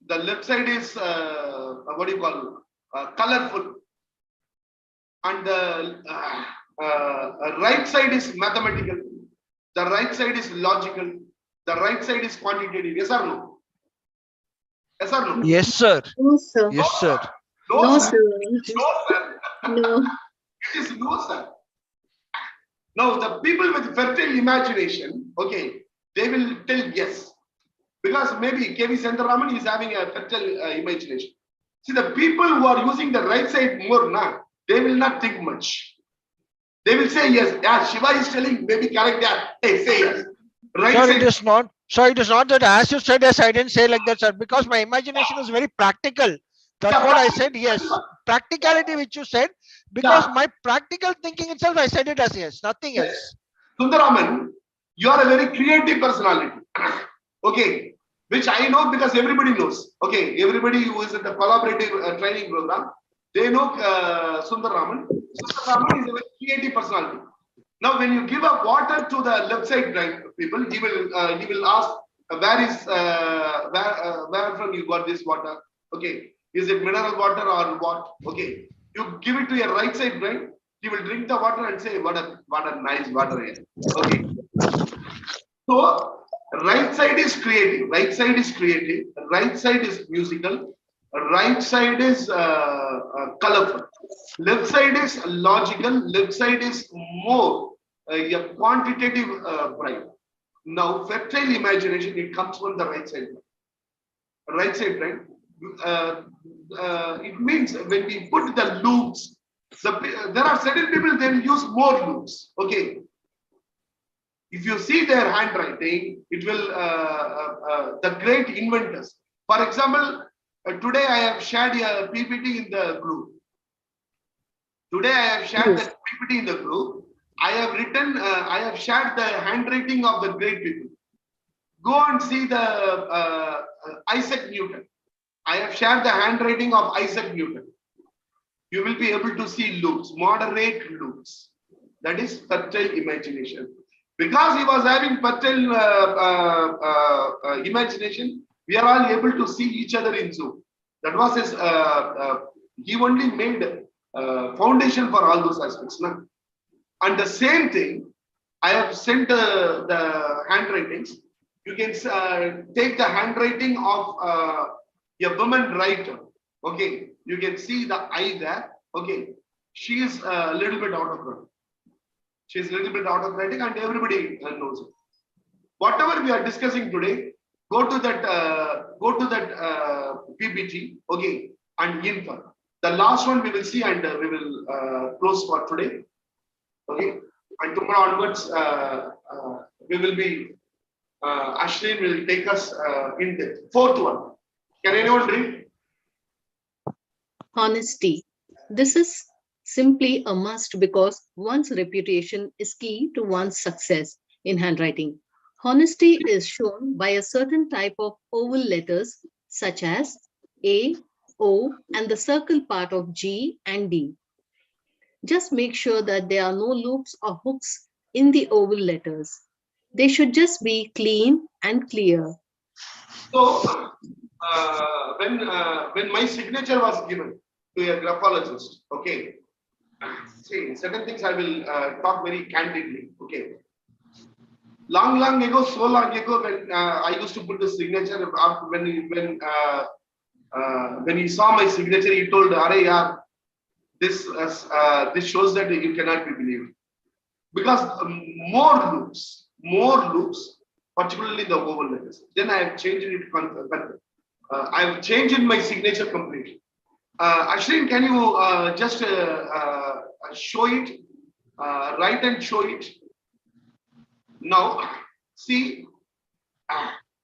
The left side is what do you call colorful. And the right side is mathematical. The right side is logical. The right side is quantitative. Yes or no? Yes or no? Yes, sir. No, sir. Yes, sir. No, No, sir. sir. No, sir. No. It is no, sir. Now, the people with fertile imagination, okay, they will tell yes. Because maybe K.V. Sendaraman is having a fertile imagination. See, the people who are using the right side more now, they will not think much. They will say yes. Yeah, Shiva is telling maybe correct. Yeah, hey, say yes. Right Sir, side. it is not. So it is not that as you said, yes, I didn't say like that, sir, because my imagination is very practical. That's Yeah, what I said, yes. Practicality, which you said, because my practical thinking itself, I said it as yes, nothing else. Sundaraman, you are a very creative personality. Okay, which I know because everybody knows. Okay, everybody who is in the collaborative training program, they know Sundaraman. Sundaraman is a very creative personality. Now, when you give a water to the left side brain people, he will ask where from you got this water? Okay, is it mineral water or what? Okay, you give it to your right side brain, he will drink the water and say, what a nice water here. Okay. So right side is creative, right side is creative, right side is musical, right side is colorful, left side is logical, left side is more a quantitative brain. Now, fertile imagination, it comes from the right side. Right side brain. It means when we put the loops, there are certain people, they will use more loops. Okay. If you see their handwriting, it will, the great inventors. For example, today I have shared a PPT in the group. Today I have shared the PPT in the group. I have written, I have shared the handwriting of the great people. Go and see the Isaac Newton. I have shared the handwriting of Isaac Newton. You will be able to see loops, moderate loops. That is fertile imagination. Because he was having fertile imagination, we are all able to see each other in Zoom. That was his, he only made foundation for all those aspects. No? And the same thing, I have sent the handwritings. You can take the handwriting of a woman writer. Okay, you can see the I there. Okay, she is a little bit out of writing. She is a little bit out of writing, and everybody knows it. Whatever we are discussing today, go to that PPT. Okay, and infer. The last one we will see, and we will close for today. Okay, and tomorrow onwards, we will be. Ashley will take us in the fourth one. Can anyone read? Honesty. This is simply a must because one's reputation is key to one's success in handwriting. Honesty is shown by a certain type of oval letters such as A, O, and the circle part of G and D. Just make sure that there are no loops or hooks in the oval letters. They should just be clean and clear. So, when my signature was given to a graphologist, okay, see, certain things I will talk very candidly, okay. Long ago, so long ago, when I used to put the signature, when he saw my signature, he told, "Arey yaar, this shows that you cannot be believed." Because more loops, particularly the oval letters. Then I have changed it. I have changed my signature completely. Ashrin, can you just show it? Write and show it. Now, see,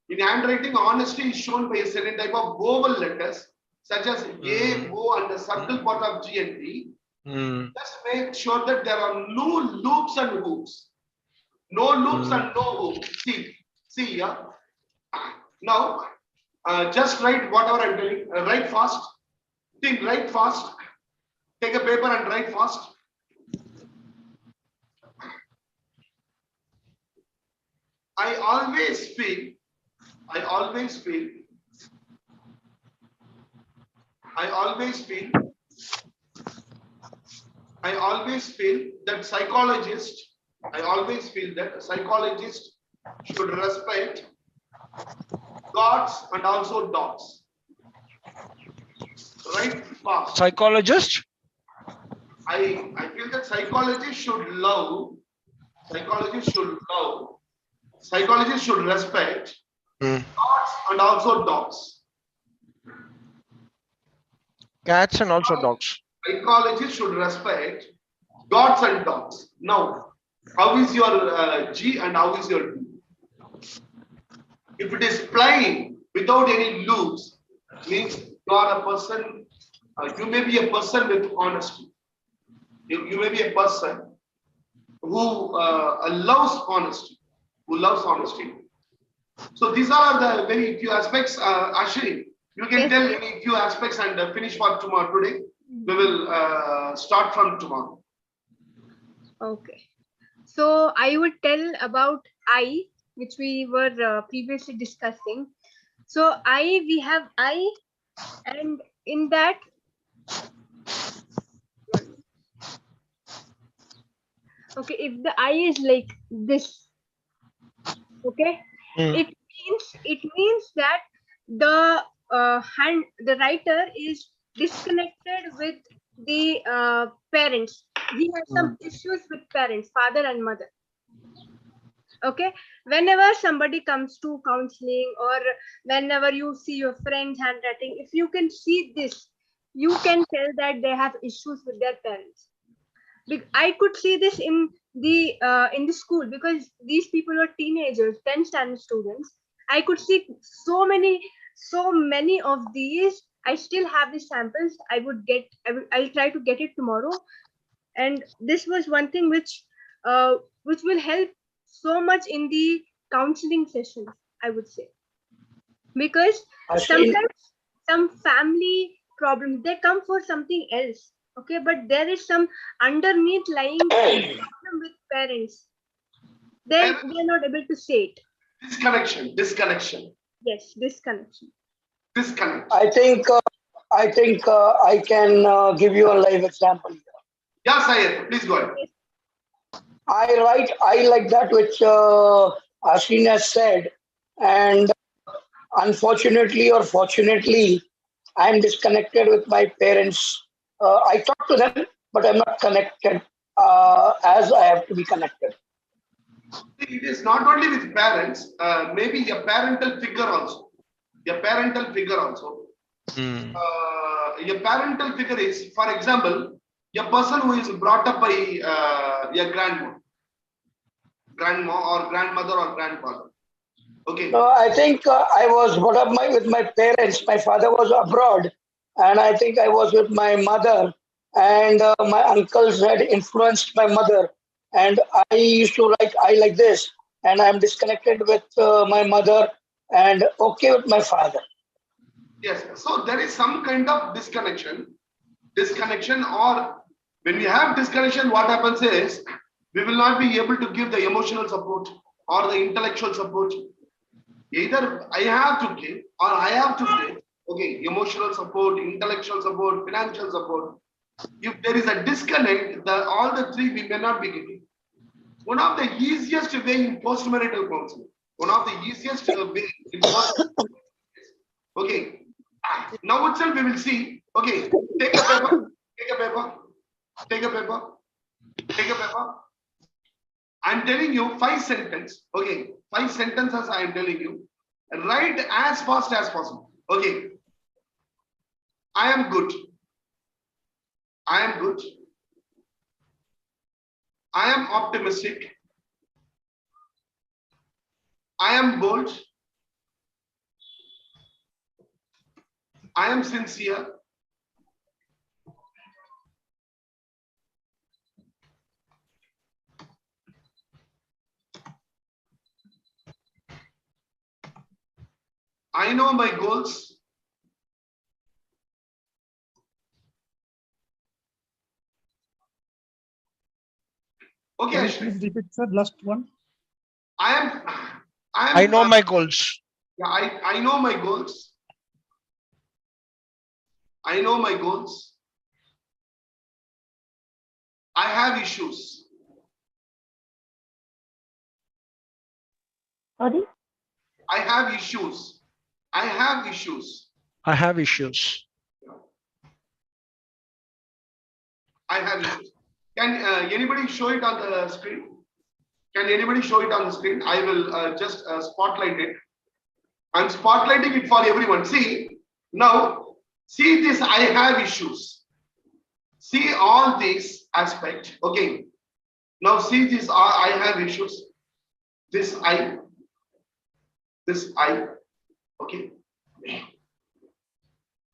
in handwriting, honesty is shown by a certain type of vowel letters, such as A, O, and the subtle part of G and D. Just make sure that there are no loops and hoops. No loops and no hoops. See here. Now, just write whatever I'm telling. Write fast. Think, write fast. Take a paper and write fast. I always feel that psychologists should respect gods and also dogs. Right? Fast. Psychologist? I feel that psychologists should respect gods and also dogs. Cats and also dogs. Psychologists should respect gods and dogs. Now, how is your G and how is your D? If it is plain without any loops, means you are a person. You may be a person with honesty. You may be a person who loves honesty. So these are the very few aspects. Ashwini, you can tell any few aspects and finish for tomorrow. Today we will start from tomorrow. Okay. So I would tell about I, which we were previously discussing. So we have I, and in that, okay, if the I is like this, okay, it means that the writer is disconnected with the parents. He has some issues with parents, father and mother. Okay, whenever somebody comes to counseling or whenever you see your friend's handwriting, if you can see this, you can tell that they have issues with their parents. I could see this in the school, because these people were teenagers, 10th standard students. I could see so many of these. I still have the samples. I'll try to get it tomorrow. And this was one thing which will help so much in the counseling sessions, I would say, because sometimes some family problems, they come for something else, okay, but there is some underneath lying problem with parents. They're not able to say it. Disconnection. Yes, disconnection. I think I can give you a live example. Yes, Sayed, please go ahead. I like that which Ashwin has said, and unfortunately or fortunately, I am disconnected with my parents. I talk to them, but I'm not connected as I have to be connected. It is not only with parents, maybe a parental figure also. A parental figure is, for example, a person who is brought up by a grandma or grandmother or grandfather. Okay. No, I think I was brought up with my parents. My father was abroad, and I think I was with my mother, and my uncles had influenced my mother, and I used to write I like this, and I'm disconnected with my mother and okay with my father. Yes, so there is some kind of disconnection, or when we have disconnection, what happens is we will not be able to give the emotional support or the intellectual support. Either I have to give or I have to give. Okay, emotional support, intellectual support, financial support. If there is a disconnect, all the three we may not be giving. One of the easiest way in postmarital counseling. One of the easiest way in okay. Now itself we will see. Okay, take a paper, take a paper, take a paper, take a paper. I'm telling you 5 sentences. Okay, 5 sentences I am telling you. Write as fast as possible. Okay. I am good. I am good. I am optimistic. I am bold. I am sincere. I know my goals. Okay, Can you please repeat, sir, last one? I know my goals. Yeah, I know my goals. I know my goals. I have issues. Sorry? I have issues. I have issues. I have issues. I have issues. Can anybody show it on the screen? Can anybody show it on the screen? I will just spotlight it. I'm spotlighting it for everyone. See, now, see this, I have issues. See all these aspects. Okay. Now see this, I have issues. This I. Okay.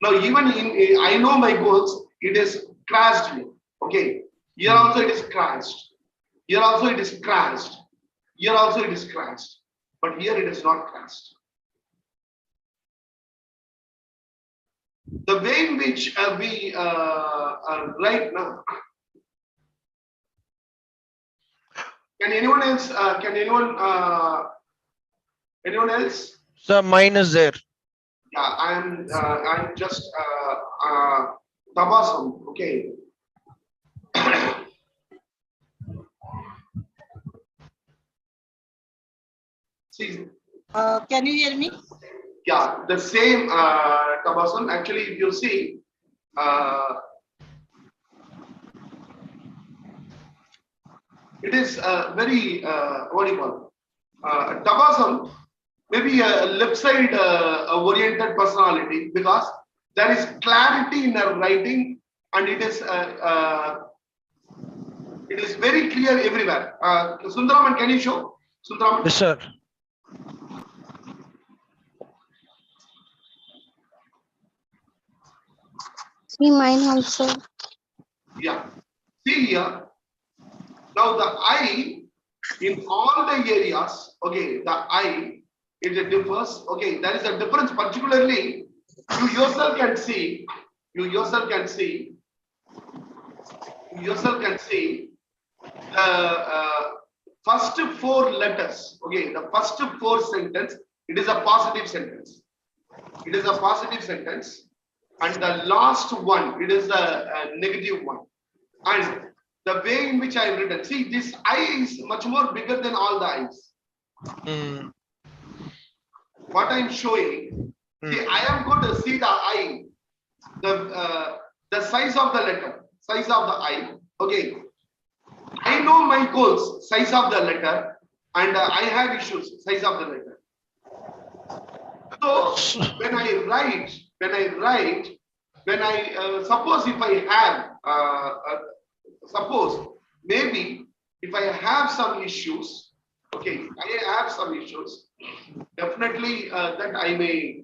Now even in I know my goals, it is crashed me. Okay. Here also it is crashed. Here also it is crashed. Here also it is crashed. But here it is not crashed. The way in which we right now. Can anyone else? Can anyone else? So mine is there. Yeah, I'm just tabasam. Okay. See. Can you hear me? Yeah, the same tabasam. Actually, if you see, it is very what do you call tabasam? Maybe a left side oriented personality, because there is clarity in her writing and it is very clear everywhere. Sundaraman, can you show? Sundaraman? Yes, sir. See mine also. Yeah. See here. Now the I in all the areas, okay, the I, it differs. Okay, there is a difference, particularly you yourself can see the first 4 letters. Okay, the first 4 sentence, it is a positive sentence. It is a positive sentence, and the last one, it is a negative one. And the way in which I have written, see, this I is much more bigger than all the I's. What I am showing, see, I am going to see the I, the size of the letter, size of the I. Okay, I know my goals, size of the letter, and I have issues, size of the letter. So when I write, suppose if I have, suppose maybe if I have some issues, okay, I have some issues, definitely that I may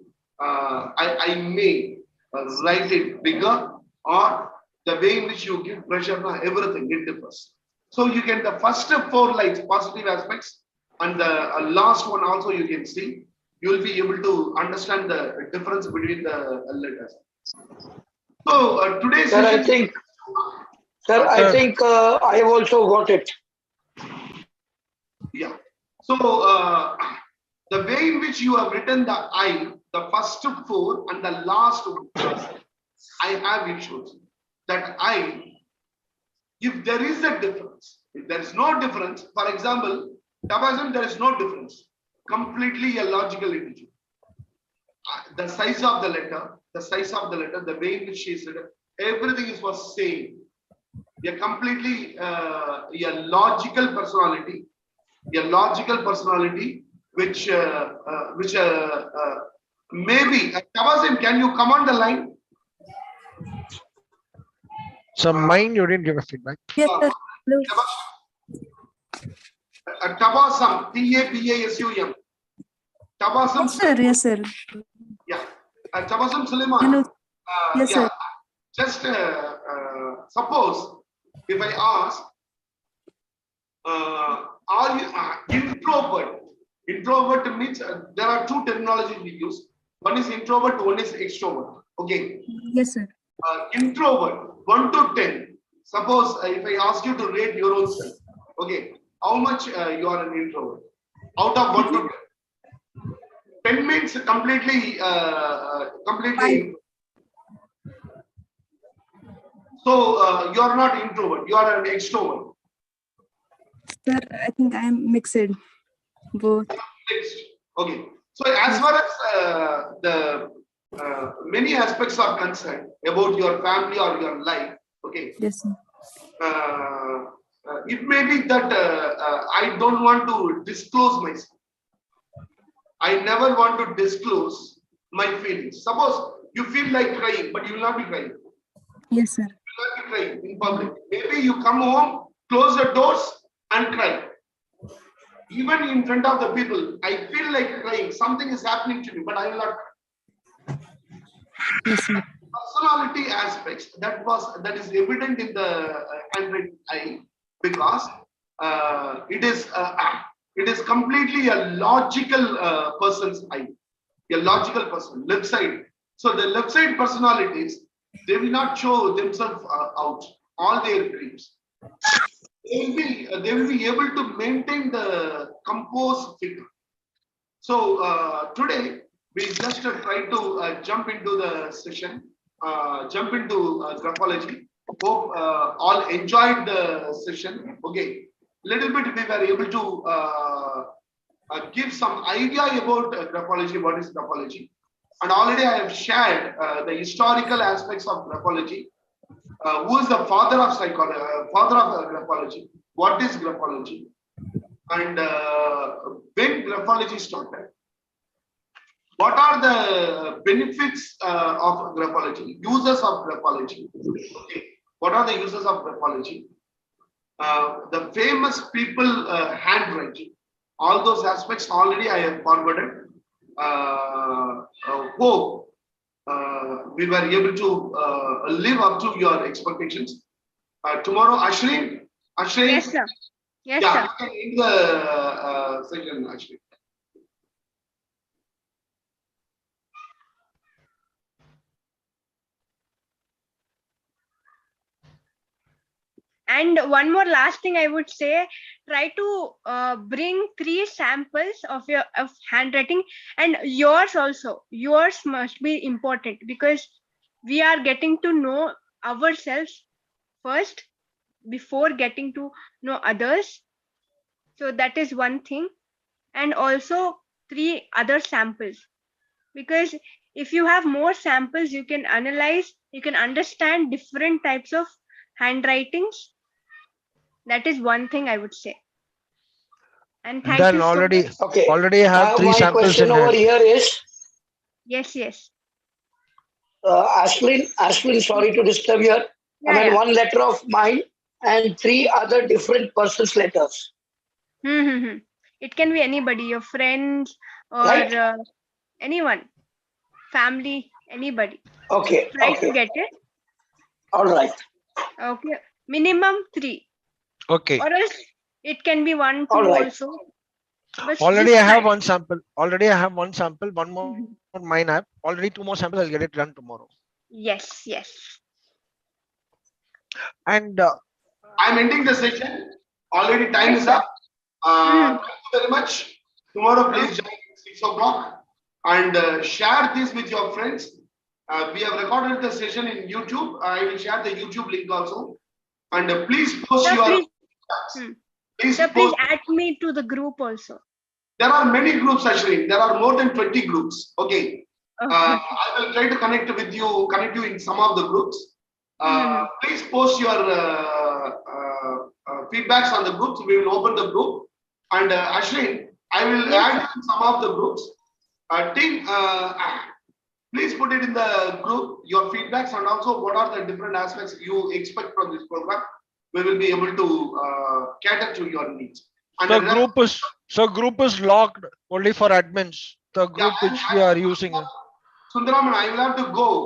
write it bigger, or the way in which you give pressure, everything, it differs. So you get the first 4 lines, positive aspects, and the last one also you can see. You will be able to understand the difference between the letters. So today's Sir, session, I think I have also got it. Yeah. So the way in which you have written the I, the first 4 and the last, I have it shows that I, if there is a difference, if there is no difference, for example, Tabasam, there is no difference, completely a logical integer. The size of the letter, the way in which she is written, everything is was same. A completely a logical personality, which maybe Tabasim, can you come on the line? So mine, you didn't give a feedback. Yes, sir. Tabasum, T-A-B-A-S-U-M. Tabasum. Yes, sir. Yes, sir. Yeah. Tabasum Suleiman. Hello. Yes, yeah. sir. Just suppose if I ask, are you introvert? Introvert means there are two terminologies we use. One is introvert, one is extrovert. Okay. Yes, sir. Introvert, 1 to 10. Suppose if I ask you to rate your own self, okay, how much you are an introvert? Out of 1 to 10. 10 means completely. So you are not introvert, you are an extrovert. Sir, I think I am mixed. Both. Mixed. Okay. So as far as the many aspects are concerned about your family or your life, okay. Yes, sir. It may be that I don't want to disclose myself. I never want to disclose my feelings. Suppose you feel like crying, but you will not be crying. Yes, sir. You will not be crying in public. Maybe you come home, close the doors, and cry. Even in front of the people, I feel like crying. Something is happening to me, but I will not cry. Yes, sir. Personality aspects that is evident in the handwritten I, because it is completely a logical person's I, a logical person, left side. So the left side personalities, they will not show themselves out, all their dreams. They will be able to maintain the composed figure. So today we just try to jump into the session, jump into graphology. Hope all enjoyed the session. Okay, little bit we were able to give some idea about graphology, what is graphology, and already I have shared the historical aspects of graphology. Who is the father of psychology, father of graphology? What is graphology? And when graphology started? What are the benefits of graphology? Uses of graphology. Okay. What are the uses of graphology? The famous people handwriting. All those aspects already I have forwarded. Hope we were able to live up to your expectations. Tomorrow, Ashrin. Yes, sir. Yes, yeah, sir. you can end the session, Ashrin. And one more last thing I would say, try to bring 3 samples of your handwriting, and yours also. Yours must be important because we are getting to know ourselves first before getting to know others. So that is one thing. And also 3 other samples, because if you have more samples, you can analyze, you can understand different types of handwritings. That is one thing I would say. And thank Then you so already, much. Okay. already have 3 My samples question in over hand. here is, Yes, yes. Ashley, sorry to disturb here. Yeah, I mean, yeah. 1 letter of mine and 3 other different persons' letters. It can be anybody, your friends or Right? anyone, family, anybody. Okay. Try to Okay. get it. All right. Okay. Minimum 3. Okay. Or else it can be 1, 2 All right. also. But Already just I have try. 1 sample. Already I have 1 sample. 1 more mine app. Already 2 more samples. I'll get it done tomorrow. Yes, yes. And I'm ending the session. Already time Yes, is sir. up. Thank you very much. Tomorrow, please join at 6 o'clock and share this with your friends. We have recorded the session in YouTube. I will share the YouTube link also. And please post Sir, your. please add me to the group also. There are many groups, actually. There are more than 20 groups. Okay. I will try to connect you in some of the groups. Please post your feedbacks on the groups. We will open the group. And Ashwin, I will add you in some of the groups. Team, please put it in the group, your feedbacks, and also what are the different aspects you expect from this program. We will be able to cater to your needs. And the group is locked only for admins. The group which we are using. Sundaraman, I will have to go.